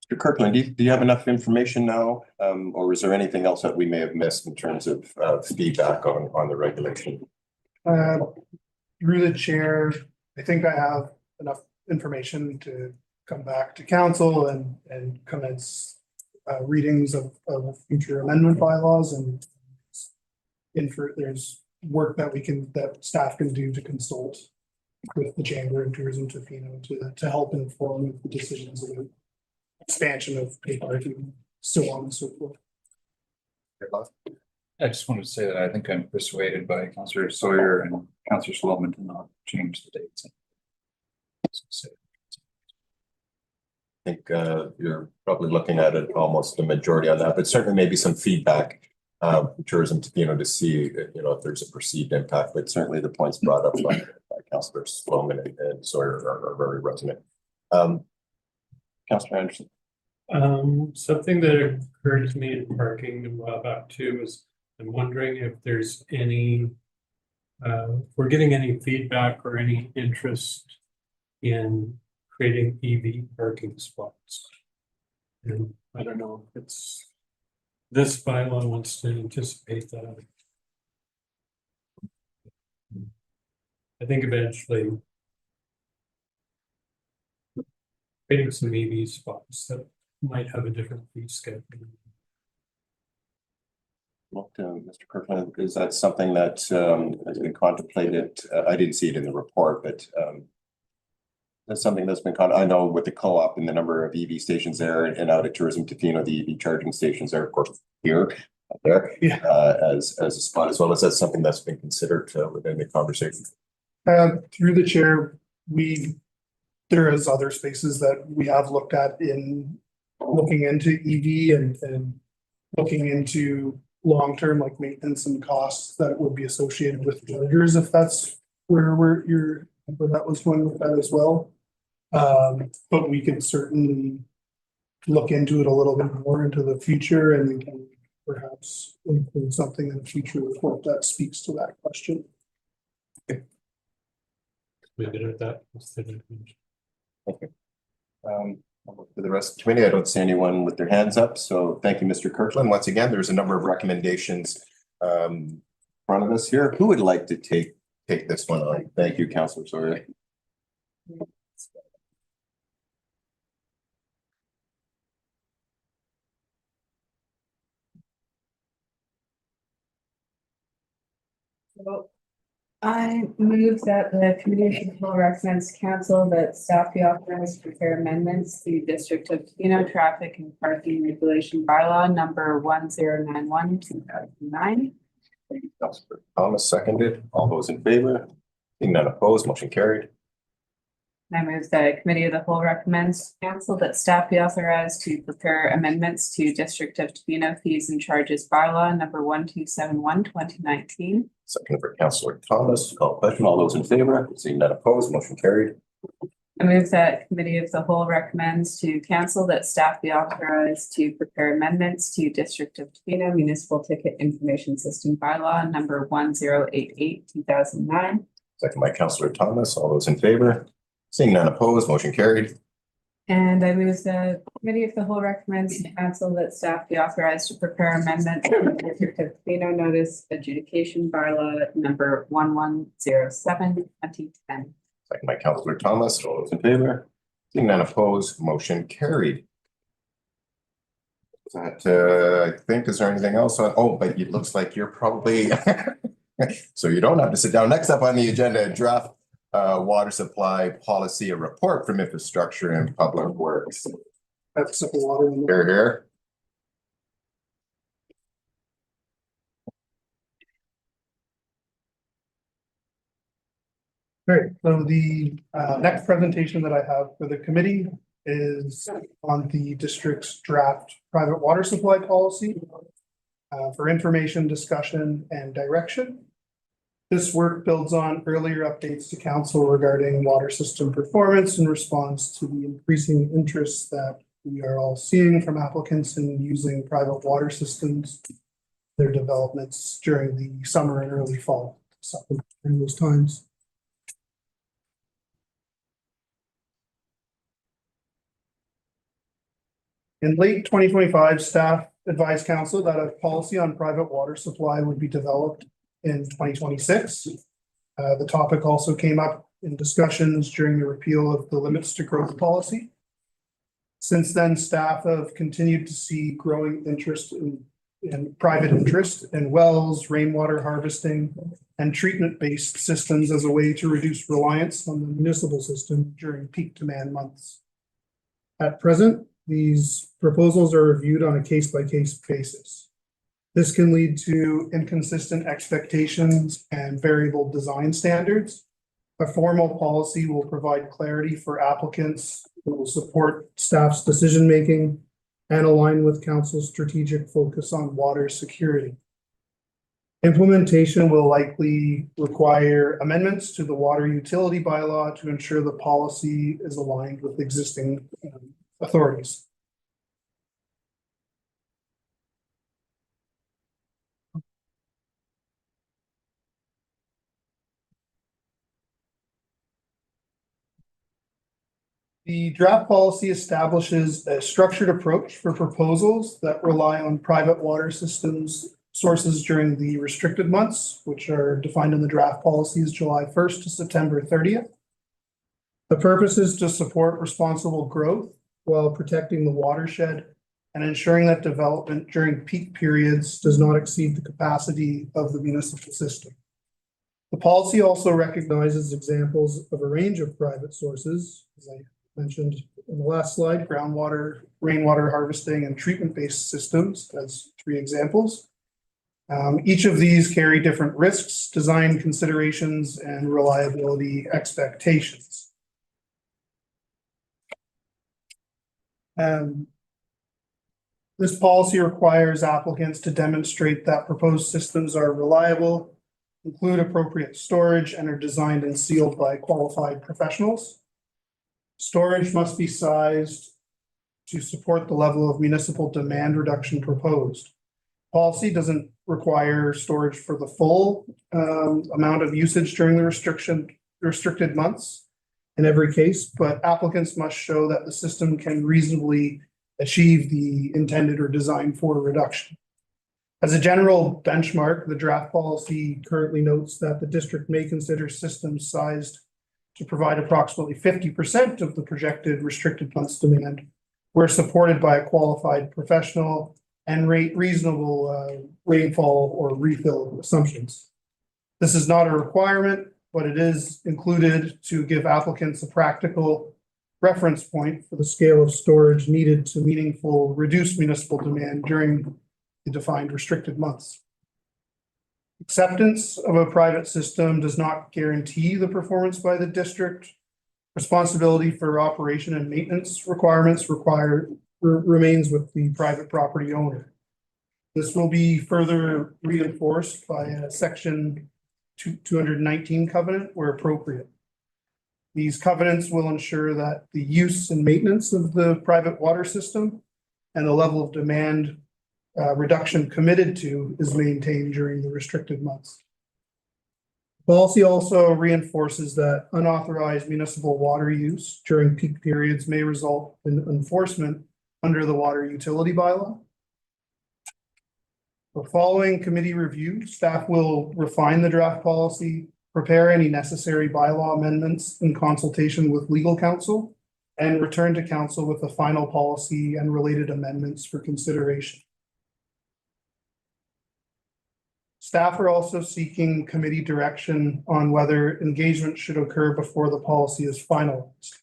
Mr. Kirkland, do you have enough information now? Or is there anything else that we may have missed in terms of feedback on the regulation? Through the chair, I think I have enough information to come back to council and commence readings of future amendment bylaws and there's work that staff can do to consult with the Chamber and Tourism Tofino to help inform the decisions of the expansion of paid parking, so on and so forth. I just wanted to say that I think I'm persuaded by Councillor Sawyer and Councillor Sloman to not change the dates. I think you're probably looking at it almost a majority on that, but certainly maybe some feedback from Tourism Tofino to see, if there's a perceived impact. But certainly the points brought up by Councillor Sloman and Sawyer are very resonant. Councillor Anderson. Something that occurred to me in parking a while back too is I'm wondering if there's any, if we're getting any feedback or any interest in creating EV parking spots. And I don't know if it's, this bylaw wants to anticipate that. I think eventually creating some EV spots that might have a different fee schedule. Well, Mr. Kirkland, is that something that has been contemplated? I didn't see it in the report, but that's something that's been I know with the co-op and the number of EV stations there and out at Tourism Tofino, the EV charging stations are, of course, here, up there, as a spot as well. Is that something that's been considered within the conversation? Through the chair, there is other spaces that we have looked at in looking into EV and looking into long-term like maintenance and costs that would be associated with chargers, if that's where that was going with that as well. But we could certainly look into it a little bit more into the future and perhaps include something in a future report that speaks to that question. Leave it at that. Okay. For the rest of the committee, I don't see anyone with their hands up. So thank you, Mr. Kirkland. Once again, there's a number of recommendations in front of us here. Who would like to take this one on? Thank you, Councillor Sawyer. So I move that the committee of the whole recommends council that staff be authorized to prepare amendments to District of Tofino Traffic and Parking Regulation Bylaw number 1091/2009. Councillor Thomas seconded. All those in favor? Seeing none opposed, motion carried. I move that committee of the whole recommends council that staff be authorized to prepare amendments to District of Tofino Fees and Charges Bylaw number 1271/2019. Second for Councillor Thomas. Call question. All those in favor? Seeing none opposed, motion carried. I move that committee of the whole recommends to council that staff be authorized to prepare amendments to District of Tofino Municipal Ticket Information System Bylaw number 1088/2009. Second by Councillor Thomas. All those in favor? Seeing none opposed, motion carried. And I move the committee of the whole recommends to council that staff be authorized to prepare amendments to the District of Tofino Notice Adjudication Bylaw number 1107/2010. Second by Councillor Thomas. All those in favor? Seeing none opposed, motion carried. That, I think, is there anything else on, oh, but it looks like you're probably, so you don't have to sit down. Next up on the agenda, draft water supply policy, a report from infrastructure and public works. That's simple water. Here. Great, so the next presentation that I have for the committee is on the district's draft private water supply policy for information, discussion, and direction. This work builds on earlier updates to council regarding water system performance in response to the increasing interest that we are all seeing from applicants in using private water systems, their developments during the summer and early fall, during those times. In late 2025, staff advised council that a policy on private water supply would be developed in 2026. The topic also came up in discussions during the repeal of the limits to growth policy. Since then, staff have continued to see growing interest in private interest in wells, rainwater harvesting, and treatment-based systems as a way to reduce reliance on the municipal system during peak demand months. At present, these proposals are reviewed on a case-by-case basis. This can lead to inconsistent expectations and variable design standards. A formal policy will provide clarity for applicants, who will support staff's decision-making and align with council's strategic focus on water security. Implementation will likely require amendments to the water utility bylaw to ensure the policy is aligned with existing authorities. The draft policy establishes a structured approach for proposals that rely on private water systems sources during the restricted months, which are defined in the draft policy as July 1st to September 30th. The purpose is to support responsible growth while protecting the watershed and ensuring that development during peak periods does not exceed the capacity of the municipal system. The policy also recognizes examples of a range of private sources, as I mentioned in the last slide, groundwater, rainwater harvesting, and treatment-based systems as 3 examples. Each of these carry different risks, design considerations, and reliability expectations. This policy requires applicants to demonstrate that proposed systems are reliable, include appropriate storage, and are designed and sealed by qualified professionals. Storage must be sized to support the level of municipal demand reduction proposed. Policy doesn't require storage for the full amount of usage during the restricted months in every case, but applicants must show that the system can reasonably achieve the intended or designed for reduction. As a general benchmark, the draft policy currently notes that the district may consider systems sized to provide approximately 50% of the projected restricted months demand, where supported by a qualified professional and reasonable rainfall or refill assumptions. This is not a requirement, but it is included to give applicants a practical reference point for the scale of storage needed to meaningful reduce municipal demand during the defined restricted months. Acceptance of a private system does not guarantee the performance by the district. Responsibility for operation and maintenance requirements remains with the private property owner. This will be further reinforced by a section 219 covenant where appropriate. These covenants will ensure that the use and maintenance of the private water system and the level of demand reduction committed to is maintained during the restricted months. Policy also reinforces that unauthorized municipal water use during peak periods may result in enforcement under the water utility bylaw. Following committee review, staff will refine the draft policy, prepare any necessary bylaw amendments in consultation with legal counsel, and return to council with a final policy and related amendments for consideration. Staff are also seeking committee direction on whether engagement should occur before the policy is finalized.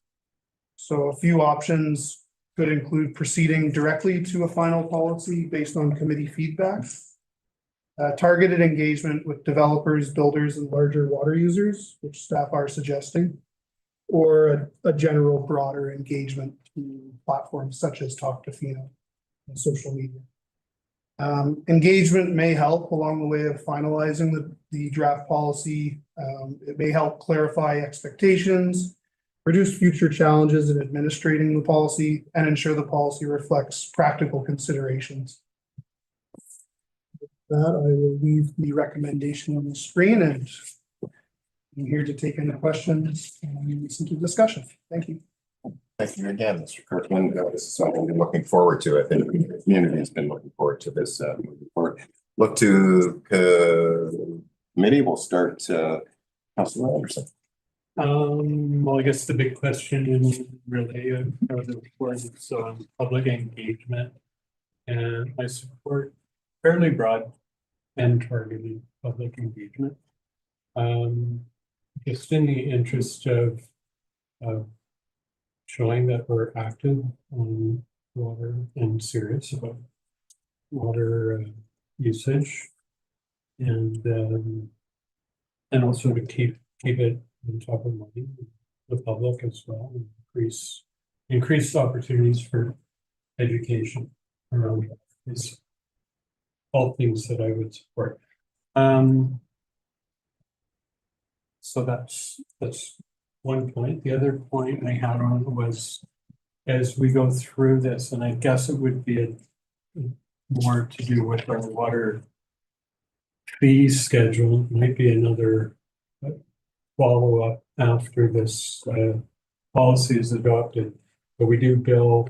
So a few options could include proceeding directly to a final policy based on committee feedback, targeted engagement with developers, builders, and larger water users, which staff are suggesting, or a general broader engagement through platforms such as Talk Tofino and social media. Engagement may help along the way of finalizing the draft policy. It may help clarify expectations, reduce future challenges in administrating the policy, and ensure the policy reflects practical considerations. With that, I will leave the recommendation on the screen, and I'm here to take any questions and listen to discussion. Thank you. Thank you again, Mr. Kirkland. This is something we're looking forward to. I think the community has been looking forward to this moving forward. Look to committee. We'll start Councilor Anderson. Well, I guess the big question is really the importance on public engagement, and I support fairly broad and targeted public engagement. Just in the interest of showing that we're active on water and serious about water usage, and also to keep it on top of mind, the public as well, and increase opportunities for education around these all things that I would support. So that's one point. The other point I had on was, as we go through this, and I guess it would be more to do with our water fee schedule, might be another follow-up after this policy is adopted, but we do bill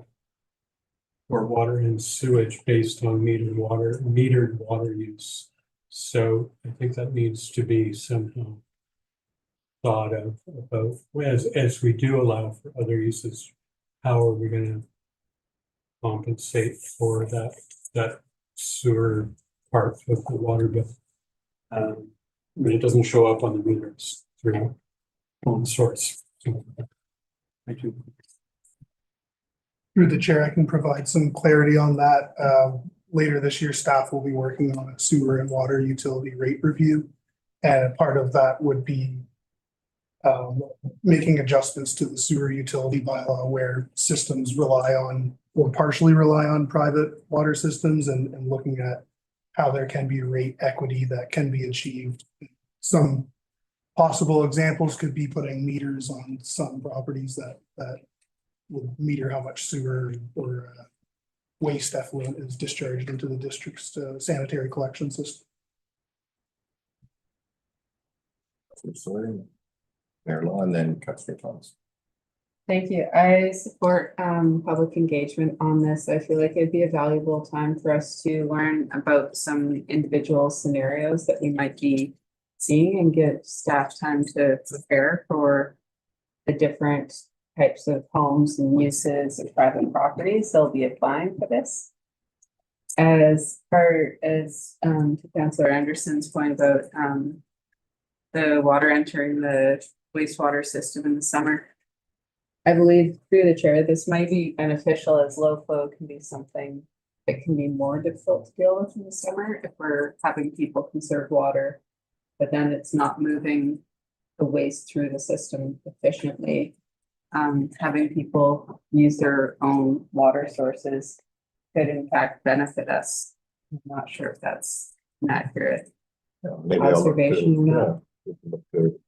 for water and sewage based on metered water use. So I think that needs to be somehow thought of about as we do allow for other uses, how are we going to compensate for that sewer part of the water bill? I mean, it doesn't show up on the meters through own source. So, thank you. Through the chair, I can provide some clarity on that. Later this year, staff will be working on a sewer and water utility rate review. And part of that would be making adjustments to the sewer utility bylaw where systems rely on or partially rely on private water systems, and looking at how there can be rate equity that can be achieved. Some possible examples could be putting meters on some properties that would meter how much sewer or waste effluent is discharged into the district's sanitary collection system. Mayor Law, and then Councilor Thomas. Thank you. I support public engagement on this. I feel like it'd be a valuable time for us to learn about some individual scenarios that we might be seeing and give staff time to prepare for the different types of homes and uses of private properties they'll be applying for this. As far as to Councillor Anderson's point about the water entering the wastewater system in the summer, I believe through the chair, this might be beneficial as low flow can be something that can be more difficult to deal with in the summer if we're having people conserve water, but then it's not moving the waste through the system efficiently. Having people use their own water sources could in fact benefit us. I'm not sure if that's an accurate observation or not.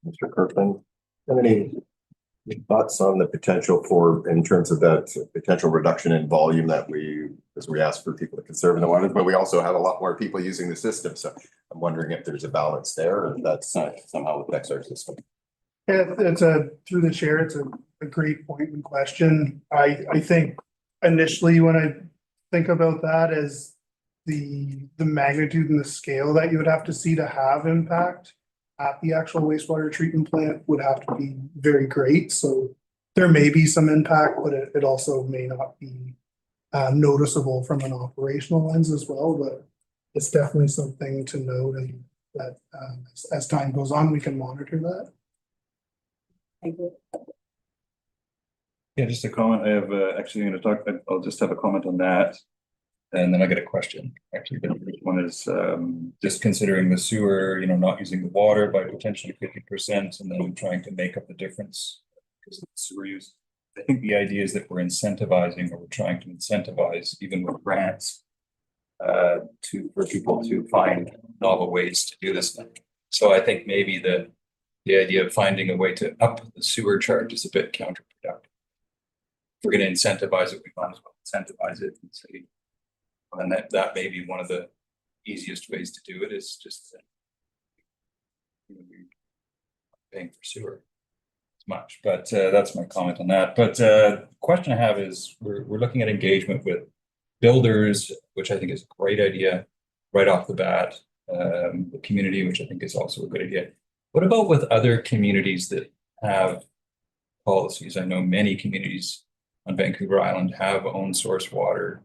Mr. Kirkland, have any thoughts on the potential for, in terms of that potential reduction in volume that as we ask for people to conserve in the water, but we also have a lot more people using the system. So I'm wondering if there's a balance there, or that somehow affects our system. Yeah, through the chair, it's a great point and question. I think initially when I think about that as the magnitude and the scale that you would have to see to have impact at the actual wastewater treatment plant would have to be very great. So there may be some impact, but it also may not be noticeable from an operational lens as well, but it's definitely something to note, and that as time goes on, we can monitor that. Yeah, just a comment. I have actually going to talk, I'll just have a comment on that. And then I get a question, actually. The first one is just considering the sewer, not using the water by potentially 50% and then trying to make up the difference because of the sewer use. I think the idea is that we're incentivizing, or we're trying to incentivize, even with grants, for people to find novel ways to do this thing. So I think maybe the idea of finding a way to up the sewer charge is a bit counterproductive. If we're going to incentivize it, we might as well incentivize it and say, and that may be one of the easiest ways to do it, is just we're paying for sewer as much. But that's my comment on that. But the question I have is, we're looking at engagement with builders, which I think is a great idea right off the bat. The community, which I think is also a good idea. What about with other communities that have policies? I know many communities on Vancouver Island have own source water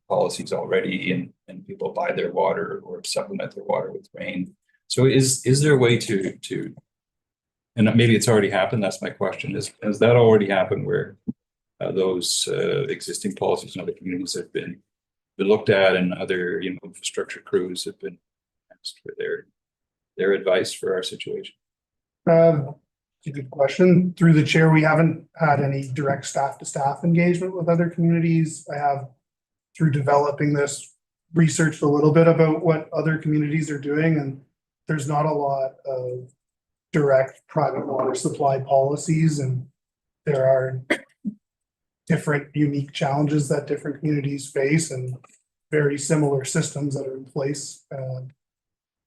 policies already, and people buy their water or supplement their water with rain. So is there a way to and maybe it's already happened, that's my question, has that already happened where those existing policies in other communities have been looked at, and other infrastructure crews have been asked for their advice for our situation? It's a good question. Through the chair, we haven't had any direct staff to staff engagement with other communities. I have, through developing this, researched a little bit about what other communities are doing, and there's not a lot of direct private water supply policies, and there are different unique challenges that different communities face and very similar systems that are in place.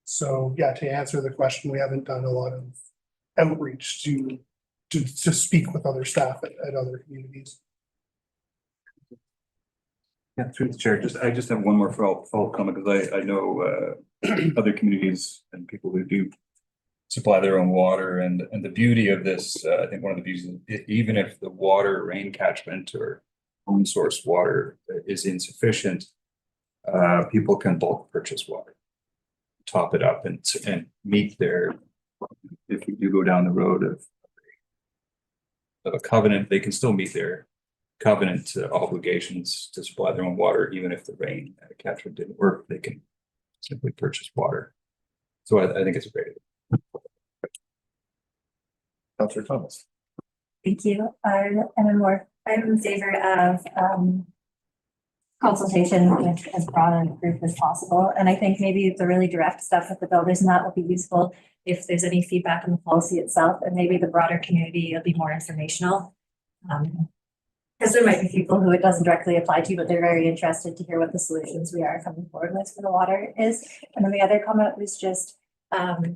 So yeah, to answer the question, we haven't done a lot of outreach to speak with other staff at other communities. Yeah, through the chair, I just have one more follow-up comment, because I know other communities and people who do supply their own water, and the beauty of this, I think one of the beauties is, even if the rain catchment or own source water is insufficient, people can bulk purchase water, top it up, and meet their, if we do go down the road of a covenant, they can still meet their covenant obligations to supply their own water. Even if the rain catchment didn't work, they can simply purchase water. So I think it's a great idea. Councillor Thomas. Thank you. I'm in favor of consultation with as broad a group as possible. And I think maybe the really direct stuff with the builders and that will be useful if there's any feedback on the policy itself, and maybe the broader community will be more informational. Because there might be people who it doesn't directly apply to, but they're very interested to hear what the solutions we are coming forward with for the water is. And then the other comment was just,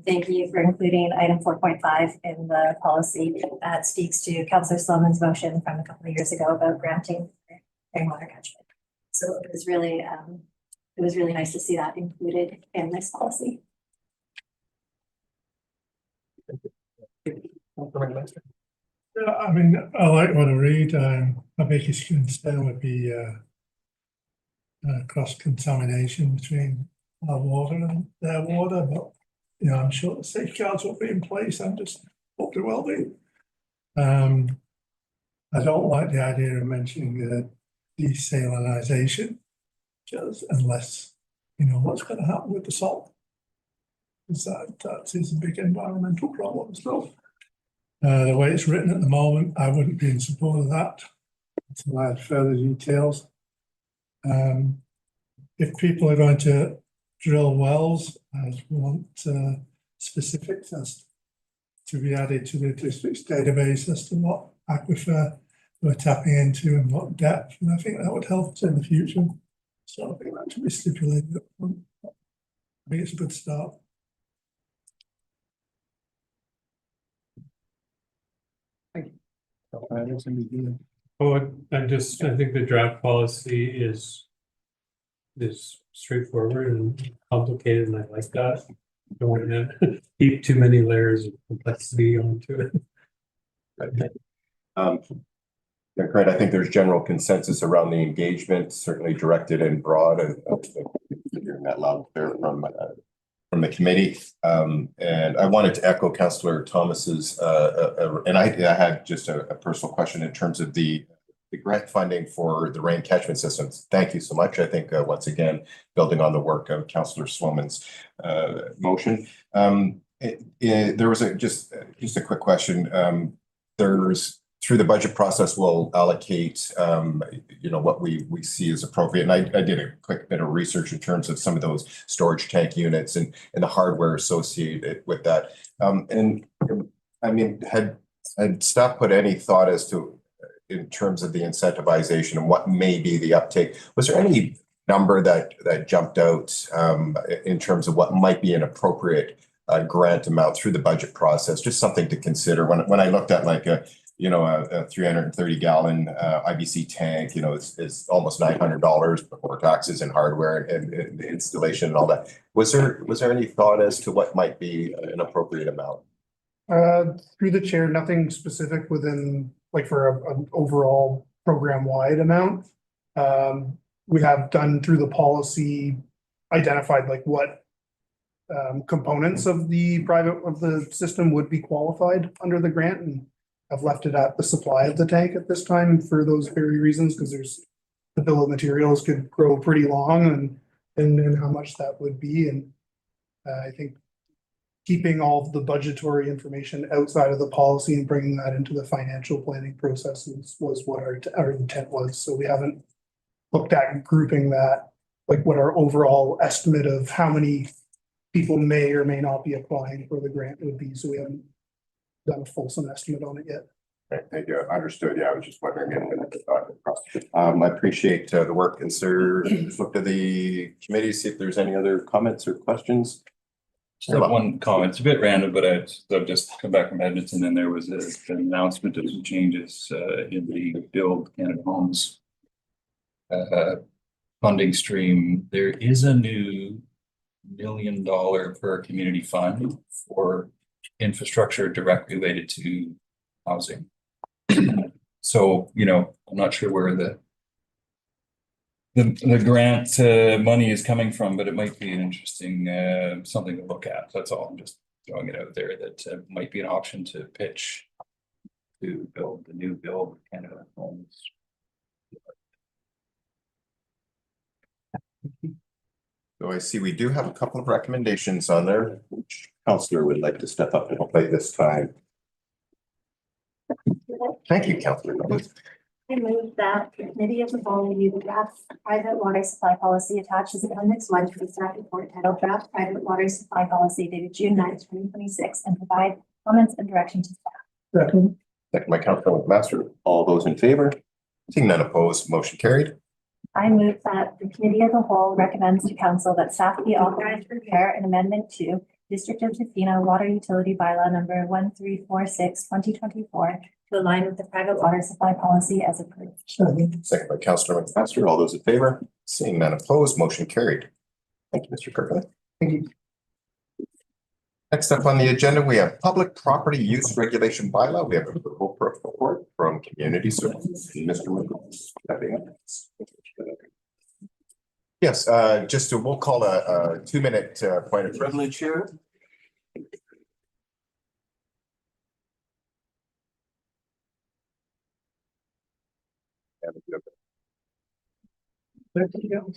thank you for including item 4.5 in the policy. That speaks to Councillor Sloman's motion from a couple of years ago about granting rainwater catchment. So it was really nice to see that included in this policy. Yeah, I mean, I like what I read. My biggest concern would be cross-contamination between our water and their water, but I'm sure the safeguards will be in place. I just hope they will be. I don't like the idea of mentioning desalinization, just unless what's going to happen with the salt, because that is a big environmental problem as well. The way it's written at the moment, I wouldn't be in support of that until I had further details. If people are going to drill wells, I want specifics as to be added to the district's database as to what aquifer we're tapping into and what depth, and I think that would help us in the future. So I think that should be stipulated up front. I think it's a good start. Oh, I think the draft policy is straightforward and complicated, and I like that. Don't want to heap too many layers of complexity onto it. Yeah, great. I think there's general consensus around the engagement, certainly directed and broad, and hearing that loud and clear from the committee. And I wanted to echo Councillor Thomas's, and I had just a personal question in terms of the grant funding for the rain catchment systems. Thank you so much. I think once again, building on the work of Councillor Sloman's motion. There was just a quick question. Through the budget process, we'll allocate, what we see as appropriate. And I did a quick bit of research in terms of some of those storage tank units and the hardware associated with that. And I mean, had staff put any thought as to, in terms of the incentivization and what may be the uptake? Was there any number that jumped out in terms of what might be an appropriate grant amount through the budget process? Just something to consider. When I looked at like a 330 gallon IBC tank, is almost $900 before taxes and hardware and installation and all that. Was there any thought as to what might be an appropriate amount? Through the chair, nothing specific within, like, for an overall program wide amount. We have done through the policy, identified like what components of the system would be qualified under the grant, and I've left it at the supply of the tank at this time for those very reasons, because the bill of materials could grow pretty long and how much that would be. And I think keeping all of the budgetary information outside of the policy and bringing that into the financial planning process was what our intent was. So we haven't looked at grouping that, like what our overall estimate of how many people may or may not be applying for the grant would be. So we haven't done a fulsome estimate on it yet. Okay, thank you. Understood. Yeah, I was just wondering I appreciate the work. And sir, just look to the committee, see if there's any other comments or questions. Just have one comment. It's a bit random, but I've just come back from Edmonton and there was an announcement of some changes in the Build Canada Homes funding stream. There is a new $1 million per community fund for infrastructure directly related to housing. So, I'm not sure where the grant money is coming from, but it might be an interesting something to look at. That's all. I'm just throwing it out there that might be an option to pitch to build the new Build Canada Homes. So I see we do have a couple of recommendations on there. Which councillor would like to step up and play this time? Thank you, Councillor. I move that the committee of the whole review the draft private water supply policy attached as appendix 1 to the staff report titled Draft Private Water Supply Policy dated June 9th, 2026, and provide comments and direction to staff. Second by Councillor McMaster. All those in favor? Seeing none opposed, motion carried. I move that the committee of the whole recommends to council that staff be authorized to prepare an amendment to District of Tofino Water Utility Bylaw number 1346/2024 to align with the private water supply policy as approved. Second by Councillor McMaster. All those in favor? Seeing none opposed, motion carried. Thank you, Mr. Kirkland. Thank you. Next up on the agenda, we have Public Property Use Regulation Bylaw. We have a report from Community Services. Mr. McCool. Yes, we'll call a 2-minute point of privilege here. Thank you.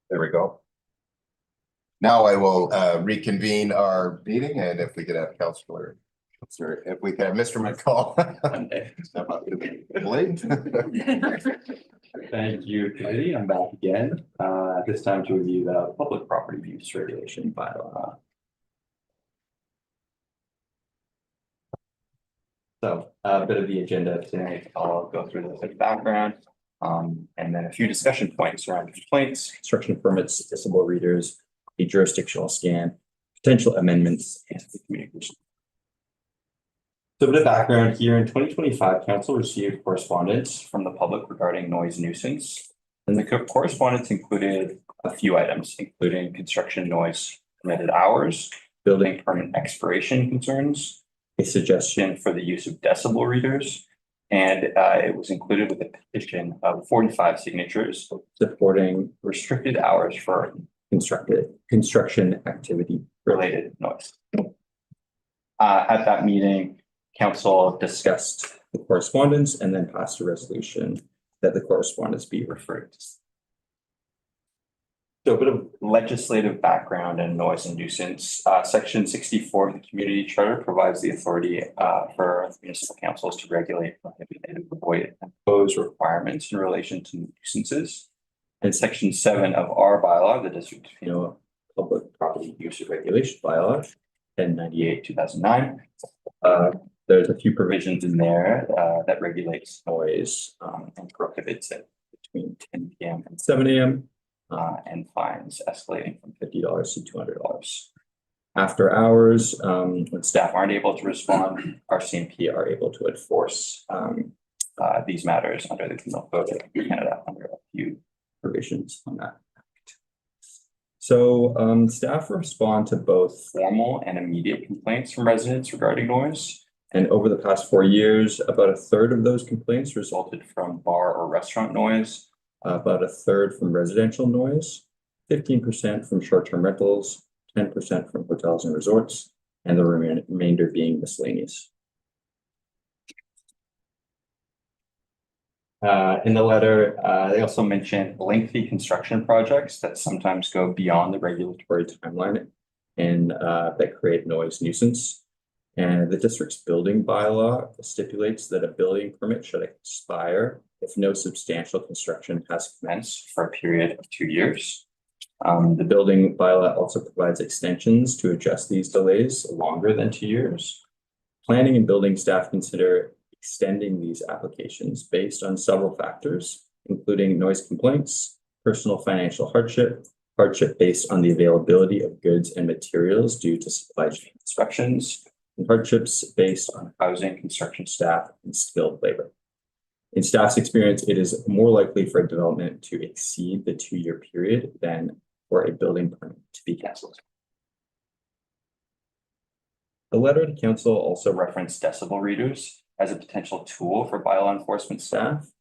There we go. Now I will reconvene our meeting, and if we could have Councillor, if we could have Mr. McCall. Step up to the plate. Thank you, committee. I'm back again, at this time to review the public property use regulation bylaw. So a bit of the agenda today, I'll go through the background, and then a few discussion points around complaints, construction permits, decibel readers, a jurisdictional scan, potential amendments, and the communication. So a bit of background here. In 2025, council received correspondence from the public regarding noise nuisance. And the correspondence included a few items, including construction noise permitted hours, building permit expiration concerns, a suggestion for the use of decibel readers, and it was included with a petition of 45 signatures supporting restricted hours for construction activity related noise. At that meeting, council discussed the correspondence and then passed a resolution that the correspondence be referred to. So a bit of legislative background and noise and nuisance. Section 64 of the Community Charter provides the authority for municipal councils to regulate, prohibit, and avoid imposed requirements in relation to nuisances. And Section 7 of our bylaw, the District of Tofino Public Property Use Regulation Bylaw, 1098/2009. There's a few provisions in there that regulates noise and prohibits it between 10 p.m. and 7 a.m. And fines escalating from $50 to $200. After hours, when staff aren't able to respond, our CMP are able to enforce these matters under the Criminal Code of Canada under a few provisions on that act. So staff respond to both formal and immediate complaints from residents regarding noise. And over the past 4 years, about a third of those complaints resulted from bar or restaurant noise, about a third from residential noise, 15% from short-term rentals, 10% from hotels and resorts, and the remainder being miscellaneous. In the letter, they also mentioned lengthy construction projects that sometimes go beyond the regulatory timeline and that create noise nuisance. And the district's building bylaw stipulates that a building permit should expire if no substantial construction has commenced for a period of 2 years. The building bylaw also provides extensions to adjust these delays longer than 2 years. Planning and building staff consider extending these applications based on several factors, including noise complaints, personal financial hardship, hardship based on the availability of goods and materials due to supply chain disruptions, and hardships based on housing, construction staff, and skilled labor. In staff's experience, it is more likely for a development to exceed the 2-year period than for a building permit to be cancelled. The letter to council also referenced decibel readers as a potential tool for bylaw enforcement staff.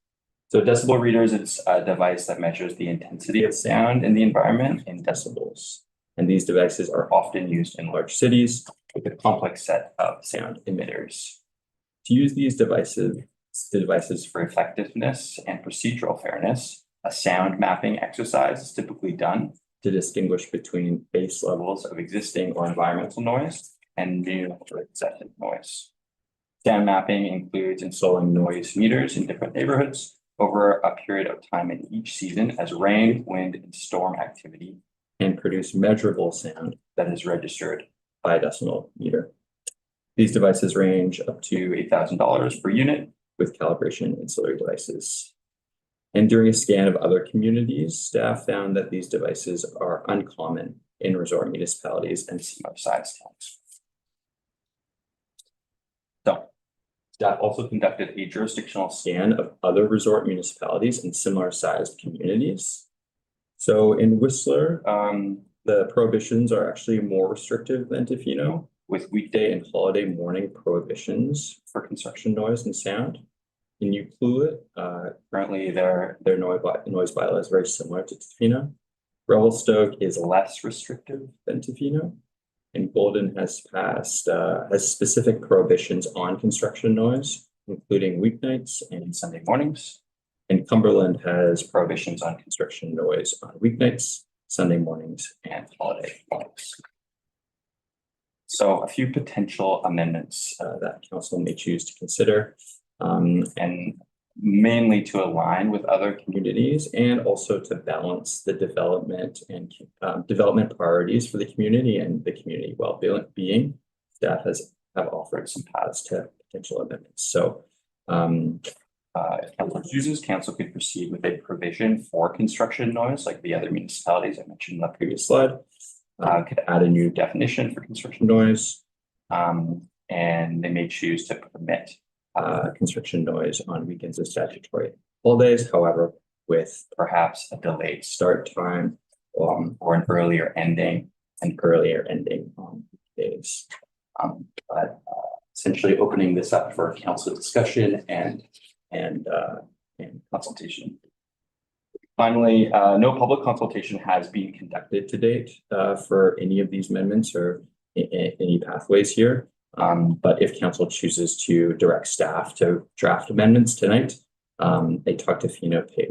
So decibel readers is a device that measures the intensity of sound in the environment in decibels. And these devices are often used in large cities with a complex set of sound emitters. To use these devices for effectiveness and procedural fairness, a sound mapping exercise is typically done to distinguish between base levels of existing or environmental noise and new or excessive noise. Sound mapping includes installing noise meters in different neighborhoods over a period of time in each season as rain, wind, and storm activity and produce measurable sound that is registered by a decimal meter. These devices range up to $8,000 per unit with calibration ancillary devices. And during a scan of other communities, staff found that these devices are uncommon in resort municipalities and similar-sized towns. So, staff also conducted a jurisdictional scan of other resort municipalities and similar-sized communities. So in Whistler, the prohibitions are actually more restrictive than Tofino, with weekday and holiday morning prohibitions for construction noise and sound. In Q&amp, currently their noise bylaw is very similar to Tofino. Revelstoke is less restrictive than Tofino, and Golden has specific prohibitions on construction noise, including weeknights and Sunday mornings. And Cumberland has prohibitions on construction noise on weeknights Sunday mornings, and holiday mornings. So a few potential amendments that council may choose to consider, and mainly to align with other communities and also to balance the development and development priorities for the community and the community well-being. Staff have offered some paths to potential amendments. So if council chooses, council could proceed with a provision for construction noise, like the other municipalities I mentioned in the previous slide. Could add a new definition for construction noise, and they may choose to permit construction noise on weekends and statutory holidays, however, with perhaps a delayed start time or an earlier ending on weekdays. But essentially opening this up for council discussion and consultation. Finally, no public consultation has been conducted to date for any of these amendments or any pathways here. But if council chooses to direct staff to draft amendments tonight, a Talk to Tofino page,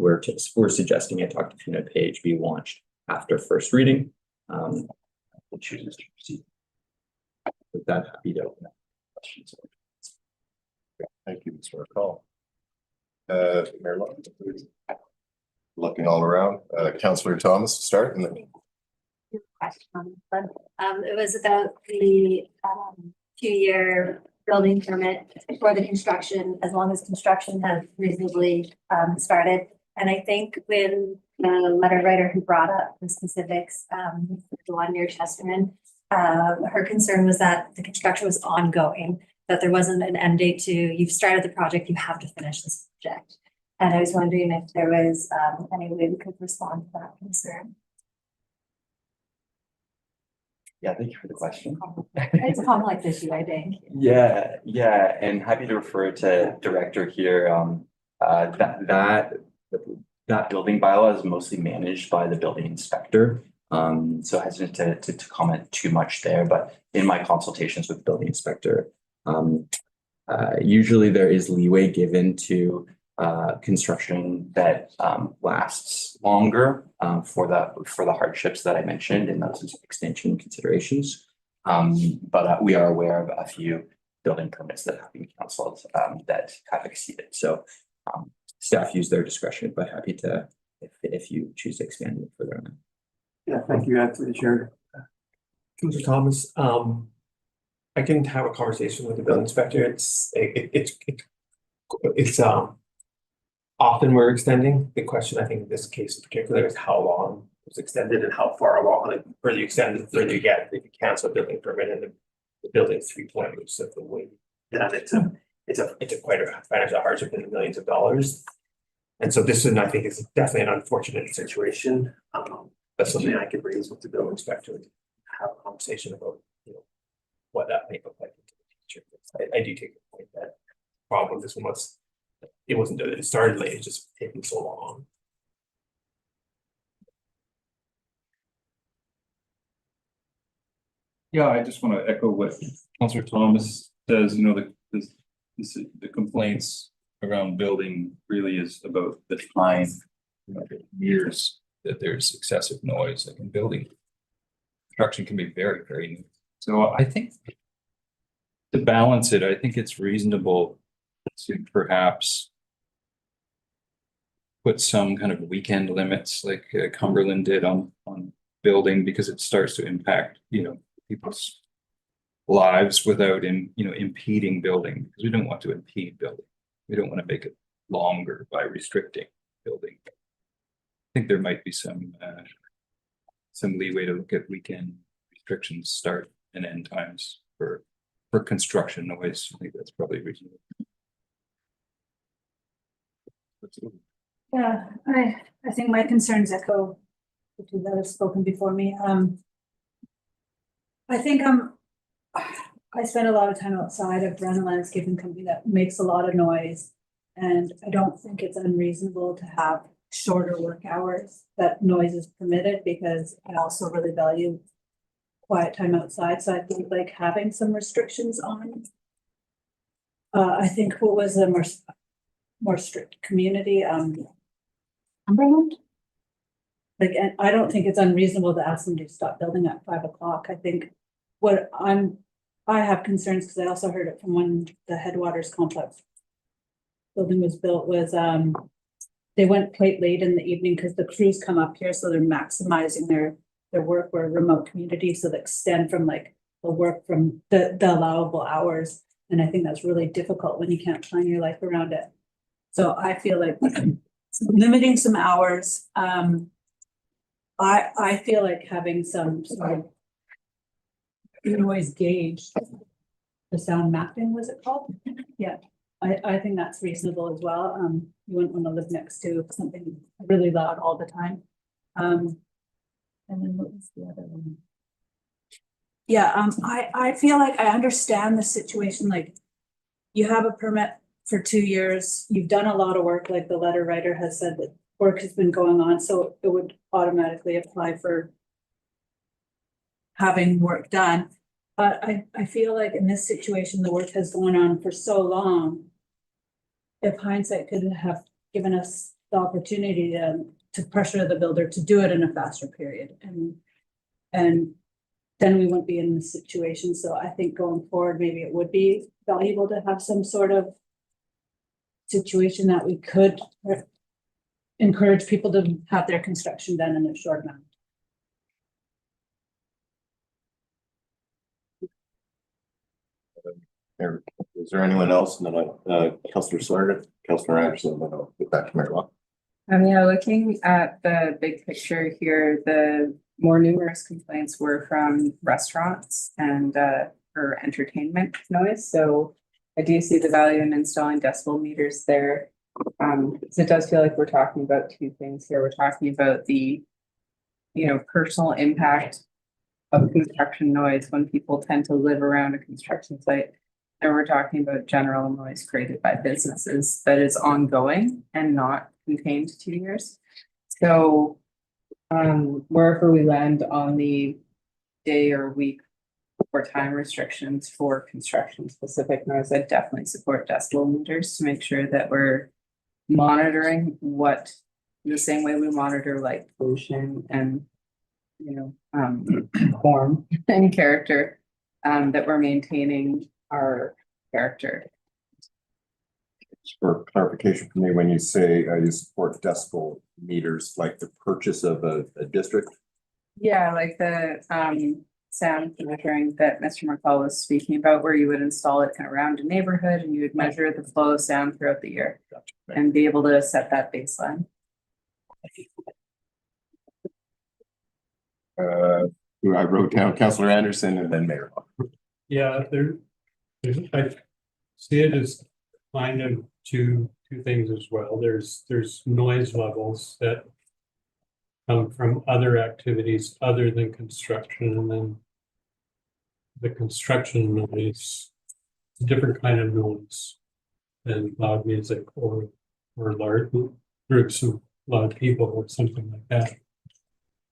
we're suggesting a Talk to Tofino page be launched after first reading. We'll choose to proceed. With that, happy to open up questions. Thank you, Mr. McCall. Mayor Lunty, looking all around, Councillor Thomas to start, and then It was about the 2-year building permit for the construction, as long as construction has reasonably started. And I think when the letter writer who brought up the specifics, the one near Chesterman, her concern was that the construction was ongoing, that there wasn't an end date to, you've started the project, you have to finish this project. And I was wondering if there was any way we could respond to that concern. Yeah, thank you for the question. It's a complex issue, I think. Yeah, and happy to refer to director here. That building bylaw is mostly managed by the building inspector. So hesitant to comment too much there, but in my consultations with the building inspector, usually there is leeway given to construction that lasts longer for the hardships that I mentioned in those extension considerations. But we are aware of a few building permits that have been canceled that have exceeded. So staff use their discretion, but happy to if you choose to expand it further on that. Yeah, thank you, through the chair. Councilor Thomas, I can have a conversation with the building inspector. It's often we're extending. The question I think in this case in particular is how long it was extended and how far along. Like further you extend, the further you get. If you cancel a building permit and the building's 3 pointers of the way that it's a quite a financial hardship in the millions of dollars. And so this one I think is definitely an unfortunate situation. That's something I could raise with the building inspector and have a conversation about, what that may look like in the future. I do take the point that the problem with this one was it wasn't that it started late, it's just taking so long. Yeah, I just want to echo what Councillor Thomas says, the complaints around building really is about the time, years that there's excessive noise, like in building. Construction can be very, very new. So I think to balance it, I think it's reasonable to perhaps put some kind of weekend limits like Cumberland did on building, because it starts to impact, people's lives without impeding building, because we don't want to impede building. We don't want to make it longer by restricting building. I think there might be some leeway to look at weekend restrictions, start and end times for construction noise. I think that's probably reasonable. Yeah, I think my concerns echo the two that have spoken before me. I think I spend a lot of time outside. I've run a landscaping company that makes a lot of noise, and I don't think it's unreasonable to have shorter work hours that noise is permitted, because I also really value quiet time outside. So I think like having some restrictions on. I think what was a more strict community, Cumberland. Like, and I don't think it's unreasonable to ask them to stop building at 5 o'clock. I think I have concerns because I also heard it from when the Headwaters complex building was built was, they went quite late in the evening because the crews come up here, so they're maximizing their work. We're a remote community, so they extend from like the work from the allowable hours. And I think that's really difficult when you can't plan your life around it. So I feel like limiting some hours, I feel like having some sort of noise gauge, the sound mapping, was it called? Yeah, I think that's reasonable as well. You wouldn't want to live next to something really loud all the time. And then what was the other one? Yeah, I feel like I understand the situation, like you have a permit for 2 years, you've done a lot of work, like the letter writer has said that work has been going on, so it would automatically apply for having work done. But I feel like in this situation, the work has gone on for so long. If hindsight could have given us the opportunity to pressure the builder to do it in a faster period, and then we wouldn't be in this situation. So I think going forward, maybe it would be valuable to have some sort of situation that we could encourage people to have their construction done in a short amount. Is there anyone else? And then Councillor Stere, Councillor Anderson, and then I'll get back to Mayor Law. Yeah, looking at the big picture here, the more numerous complaints were from restaurants and for entertainment noise. So I do see the value in installing decibel meters there. So it does feel like we're talking about two things here. We're talking about the, personal impact of construction noise when people tend to live around a construction site. And we're talking about general noise created by businesses that is ongoing and not contained to 2 years. So wherever we land on the day or week or time restrictions for construction specific noise, I definitely support decibel meters to make sure that we're monitoring what the same way we monitor light pollution and form and character, that we're maintaining our character. For clarification for me, when you say you support decibel meters, like the purchase of a district? Yeah, like the sound measuring that Mr. McCall was speaking about, where you would install it kind of around a neighborhood and you would measure the flow of sound throughout the year. Gotcha. And be able to set that baseline. I wrote down Councillor Anderson and then Mayor Law. Yeah, I see it as kind of two things as well. There's noise levels that come from other activities other than construction, and then the construction noise, a different kind of noise than loud music or large groups of loud people or something like that.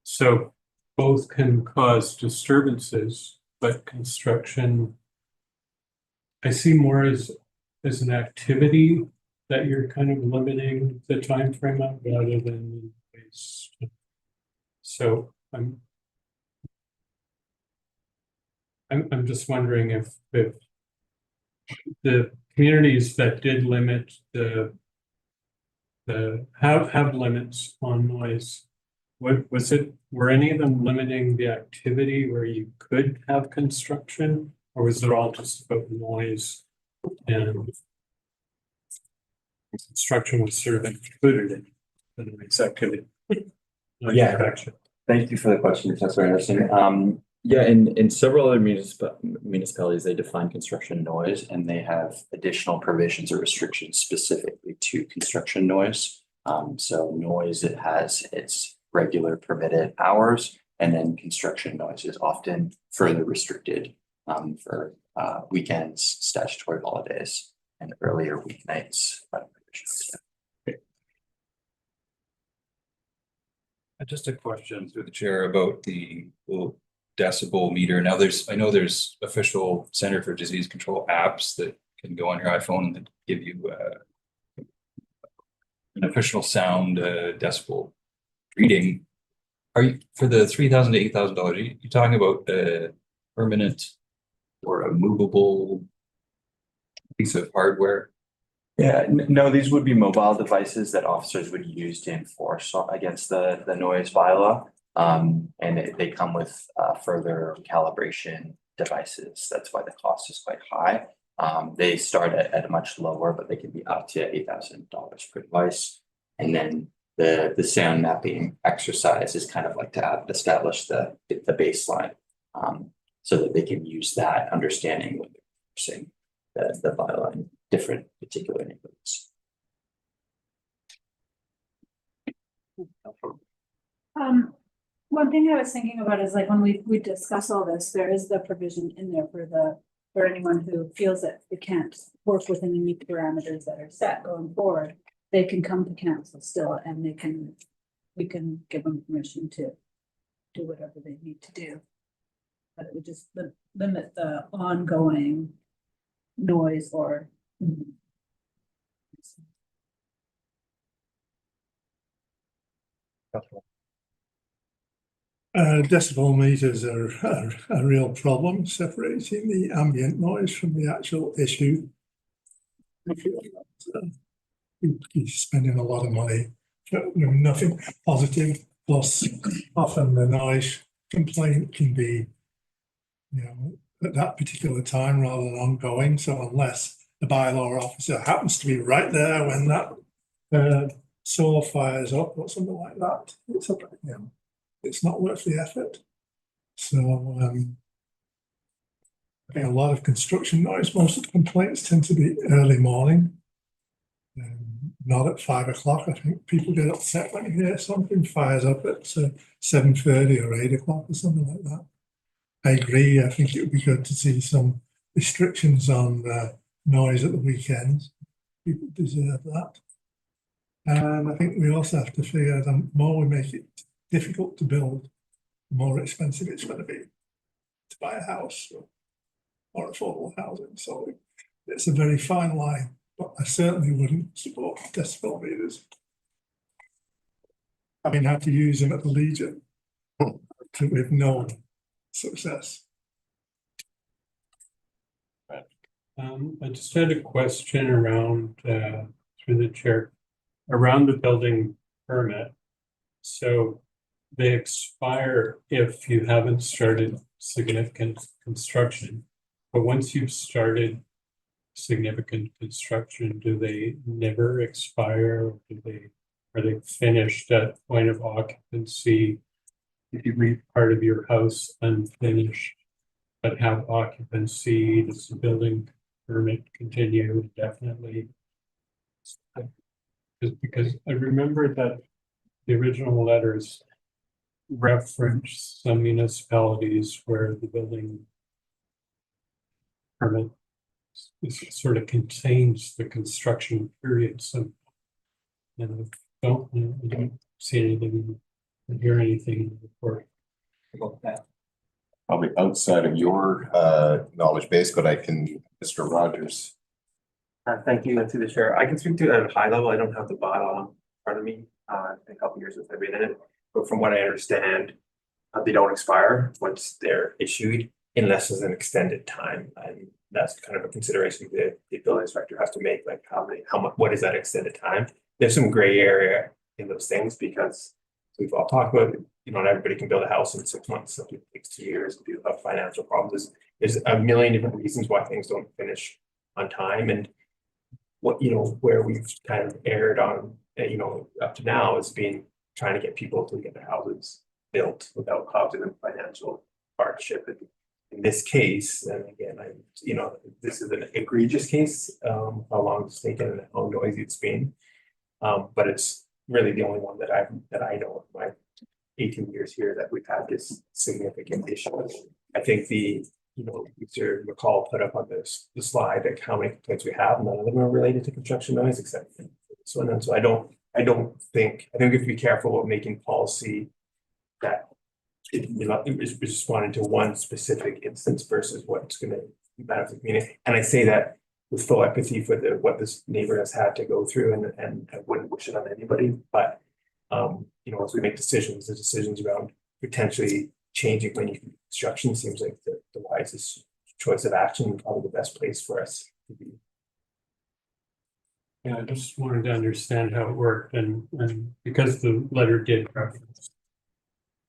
So both can cause disturbances, but construction I see more as an activity that you're kind of limiting the time frame of rather than waste. So I'm just wondering if the communities that did limit have limits on noise, were any of them limiting the activity where you could have construction, or was it all just about noise and construction was sort of included in the noise activity? Yeah. Thank you for the question, Councillor Anderson. Yeah, in several other municipalities, they define construction noise and they have additional provisions or restrictions specifically to construction noise. So noise, it has its regular permitted hours, and then construction noise is often further restricted for weekends, statutory holidays, and earlier weeknights. Just a question through the chair about the decibel meter. Now I know there's official Center for Disease Control apps that can go on your iPhone that give you an official sound decibel reading. Are you, for the $3,000 to $8,000, you talking about a permanent or a movable piece of hardware? Yeah, no, these would be mobile devices that officers would use to enforce against the noise bylaw. And they come with further calibration devices. That's why the cost is quite high. They start at a much lower, but they can be up to $8,000 per device. And then the sound mapping exercise is kind of like to establish the baseline, so that they can use that understanding when they're enforcing the bylaw in different particular neighborhoods. One thing I was thinking about is like when we discuss all this, there is the provision in there for anyone who feels that they can't work within the new parameters that are set going forward. They can come to council still and we can give them permission to do whatever they need to do. But it would just limit the ongoing noise or. Decibel meters are a real problem, separating the ambient noise from the actual issue. I feel like you're spending a lot of money for nothing positive. Plus, often the noise complaint can be, at that particular time rather than ongoing. So unless the bylaw officer happens to be right there when that saw fires up or something like that, it's not worth the effort. So I think a lot of construction noise, most of the complaints tend to be early morning. Not at 5 o'clock. I think people get upset when you hear something fires up at 7:30 or 8 o'clock or something like that. I agree. I think it would be good to see some restrictions on noise at the weekends. People deserve that. And I think we also have to figure the more we make it difficult to build, the more expensive it's going to be to buy a house or affordable housing. So it's a very fine line, but I certainly wouldn't support decibel meters. I mean, had to use them at the Legion with no success. I just had a question around, through the chair, around the building permit. So they expire if you haven't started significant construction, but once you've started significant construction, do they never expire? Or are they finished at point of occupancy? If you leave part of your house unfinished, but have occupancy, does the building permit continue indefinitely? Because I remember that the original letters reference some municipalities where the building permit sort of contains the construction period. So, and I don't see anything, I hear anything in the report about that. Probably outside of your knowledge base, but I can, Mr. Rogers. Thank you, to the chair. I can speak to it at a high level. I don't have the bylaw in front of me. A couple years since I've been in it, but from what I understand, they don't expire once they're issued unless there's an extended time, and that's kind of a consideration that the building inspector has to make. Like how much, what is that extended time? There's some gray area in those things because we've all talked about it. Not everybody can build a house in 6 months. Some people takes 2 years. People have financial problems. There's a million different reasons why things don't finish on time, and what where we've kind of erred on up to now has been trying to get people to get their houses built without causing them financial hardship. And in this case, and again, this is an egregious case, how long it's taken and how noisy it's been. But it's really the only one that I know of my 18 years here that we've had this significant issue. I think Mr. McCall put up on the slide like how many complaints we have. None of them are related to construction noise except this one. And so I think we have to be careful of making policy that it is responding to one specific instance versus what's going to benefit the community. And I say that with full empathy for what this neighbor has had to go through, and I wouldn't wish it on anybody. But once we make decisions, the decisions around potentially changing when you do construction seems like the wisest choice of action, and probably the best place for us to be. Yeah, I just wanted to understand how it worked and because the letter did reference.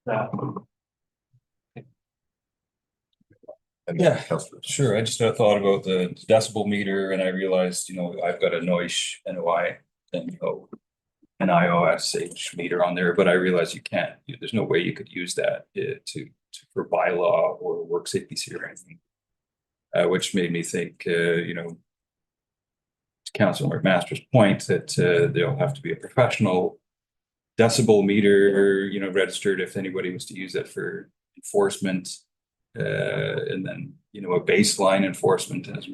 And Yeah, Councillor. Sure, I just thought about the decibel meter and I realized, I've got a noise NOI and an IOSH meter on there, but I realized you can't, there's no way you could use that for bylaw or work safety or anything. Which made me think, to Councilor McMaster's point that there'll have to be a professional decibel meter, registered if anybody was to use it for enforcement. And then, a baseline enforcement, as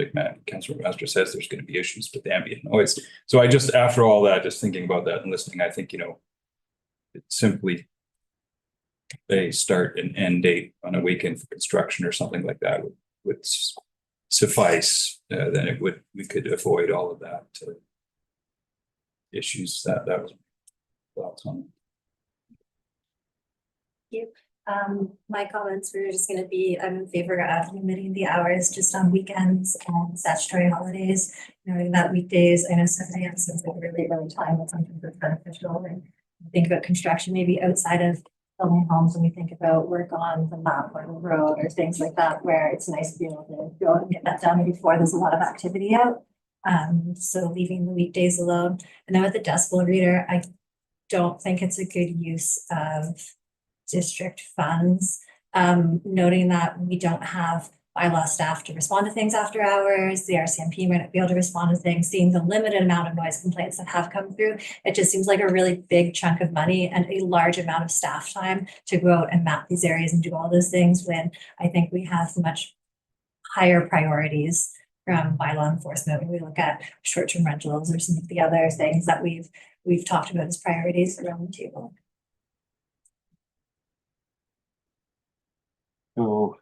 Councilor McMaster says, there's going to be issues with ambient noise. So I just, after all that, just thinking about that and listening, I think, it's simply a start and end date on a weekend for construction or something like that would suffice. Then we could avoid all of that issues that was thoughts on. My comments were just gonna be, I'm in favor of limiting the hours just on weekends and statutory holidays, knowing that weekdays, I know 7 AM seems like a really early time, but sometimes it's beneficial. And think about construction, maybe outside of building homes, when we think about work on the map or the road or things like that, where it's nice to be able to go and get that done before there's a lot of activity out. So leaving the weekdays alone. And then with the decibel reader, I don't think it's a good use of district funds, noting that we don't have bylaw staff to respond to things after hours. The RCMP might not be able to respond to things, seeing the limited amount of noise complaints that have come through. It just seems like a really big chunk of money and a large amount of staff time to go out and map these areas and do all those things, when I think we have much higher priorities from bylaw enforcement when we look at short-term rentals or some of the other things that we've talked about as priorities around the table. So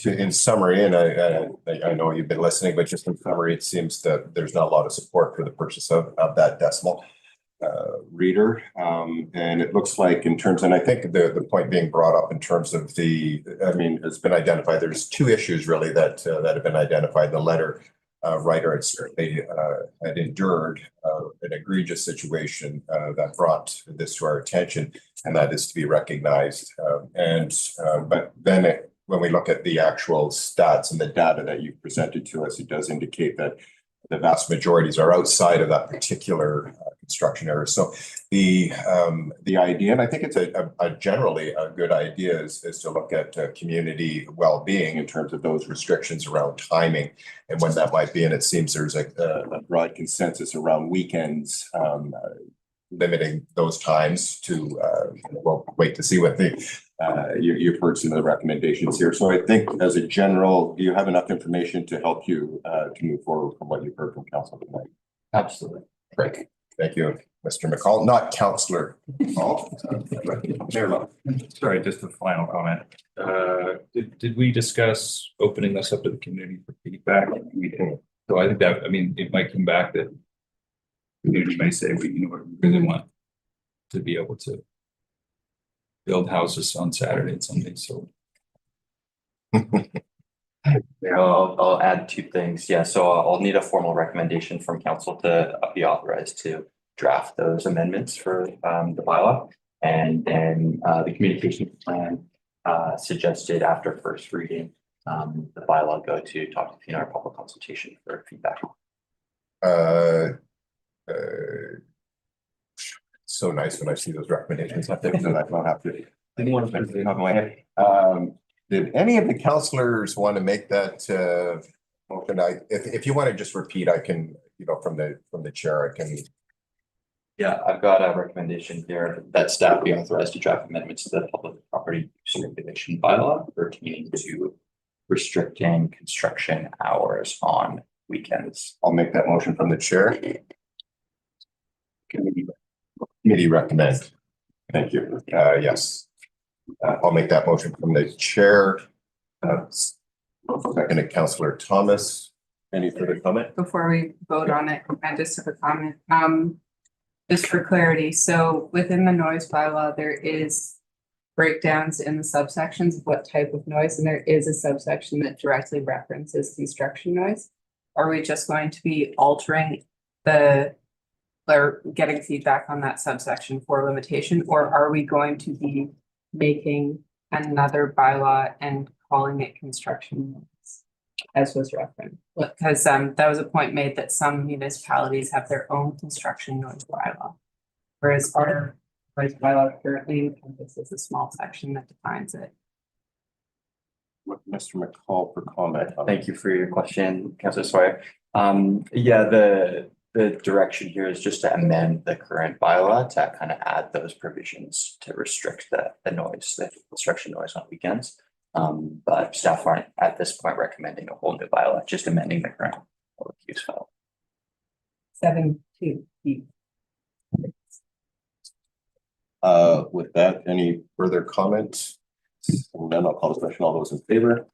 in summary, and I know you've been listening, but just in summary, it seems that there's not a lot of support for the purchase of that decimal reader. And it looks like in terms, and I think the point being brought up in terms of has been identified, there's two issues really that have been identified. The letter writer had certainly had endured an egregious situation that brought this to our attention, and that is to be recognized. But then when we look at the actual stats and the data that you've presented to us, it does indicate that the vast majorities are outside of that particular construction area. So the idea, and I think it's a generally a good idea, is to look at community well-being in terms of those restrictions around timing and when that might be. And it seems there's a broad consensus around weekends, limiting those times to, we'll wait to see what you've heard some of the recommendations here. So I think as a general, do you have enough information to help you to move forward from what you've heard from council tonight? Absolutely. Great. Thank you, Mr. McCall, not Councillor McCall. Sorry, just a final comment. Did we discuss opening this up to the community for feedback? We did. So I think that, it might come back that the community may say, we really want to be able to build houses on Saturday and Sunday, so. Yeah, I'll add two things. Yeah, so I'll need a formal recommendation from council to be authorized to draft those amendments for the bylaw. And then the communication plan suggested after first reading, the bylaw go to Tla-o-qui-aht our public consultation for feedback. So nice when I see those recommendations up there, that I don't have to. Didn't want to put it off my head. Did any of the councillors want to make that motion? If you want to just repeat, I can, from the chair, I can. Yeah, I've got a recommendation here that staff be authorized to draft amendments to the public property use regulation bylaw pertaining to restricting construction hours on weekends. I'll make that motion from the chair. Committee recommend. Thank you. Yes. I'll make that motion from the chair. Second, Councillor Thomas. Any further comment? Before we vote on it, I just have a comment. Just for clarity, so within the noise bylaw, there is breakdowns in the subsections of what type of noise, and there is a subsection that directly references construction noise. Are we just going to be altering or getting feedback on that subsection for limitation, or are we going to be making another bylaw and calling it construction noise? As was referenced, because that was a point made that some municipalities have their own construction noise bylaw. Whereas our noise bylaw currently encompasses a small section that defines it. Mr. McCall for comment. Thank you for your question, Councilor Sawyer. Yeah, the direction here is just to amend the current bylaw to kind of add those provisions to restrict the noise, the construction noise on weekends. But staff aren't at this point recommending a whole new bylaw, just amending the current public use file. 7.2. With that, any further comments? And then I'll call the question. All those in favor?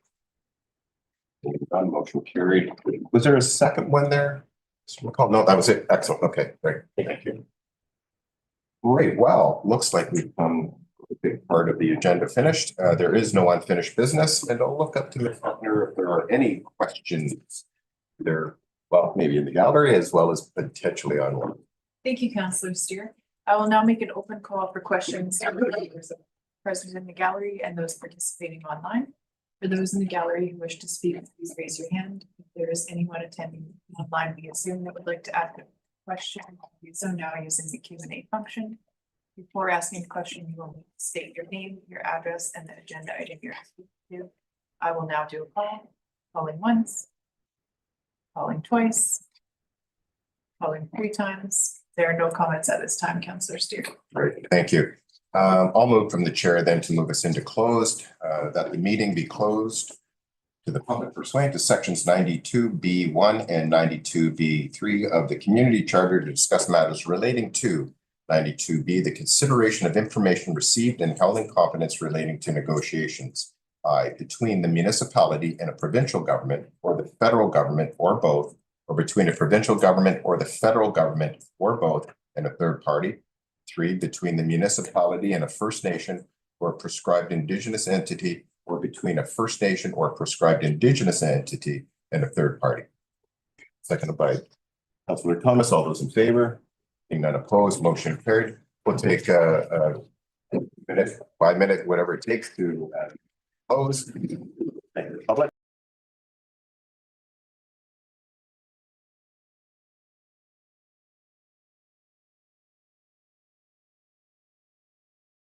None, motion carried. Was there a second one there? Mr. McCall? No, that was it. Excellent. Okay, great. Thank you. Great. Well, looks like we've a big part of the agenda finished. There is no unfinished business, and I'll look up to Ms. Huntner if there are any questions there. Well, maybe in the gallery as well as potentially online. Thank you, Councillor Stere. I will now make an open call for questions present in the gallery and those participating online. For those in the gallery who wish to speak, please raise your hand. If there is anyone attending online via Zoom that would like to ask a question, do so now using the Q&A function. Before asking a question, you will need to state your name, your address, and the agenda item you're speaking to. I will now do a call. Calling once. Calling twice. Calling 3 times. There are no comments at this time, Councillor Stere. Great, thank you. I'll move from the chair then to move us into closed, that the meeting be closed to the public pursuant to sections 92B1 and 92B3 of the Community Charter to discuss matters relating to 92B, the consideration of information received and held in confidence relating to negotiations between the municipality and a provincial government or the federal government or both, or between a provincial government or the federal government or both and a third party. 3, between the municipality and a First Nation or a prescribed Indigenous entity, or between a First Nation or a prescribed Indigenous entity and a third party. Seconded by Councillor Thomas. All those in favor? Being none opposed, motion carried. We'll take a minute, 5 minutes, whatever it takes to close. Thank you, public.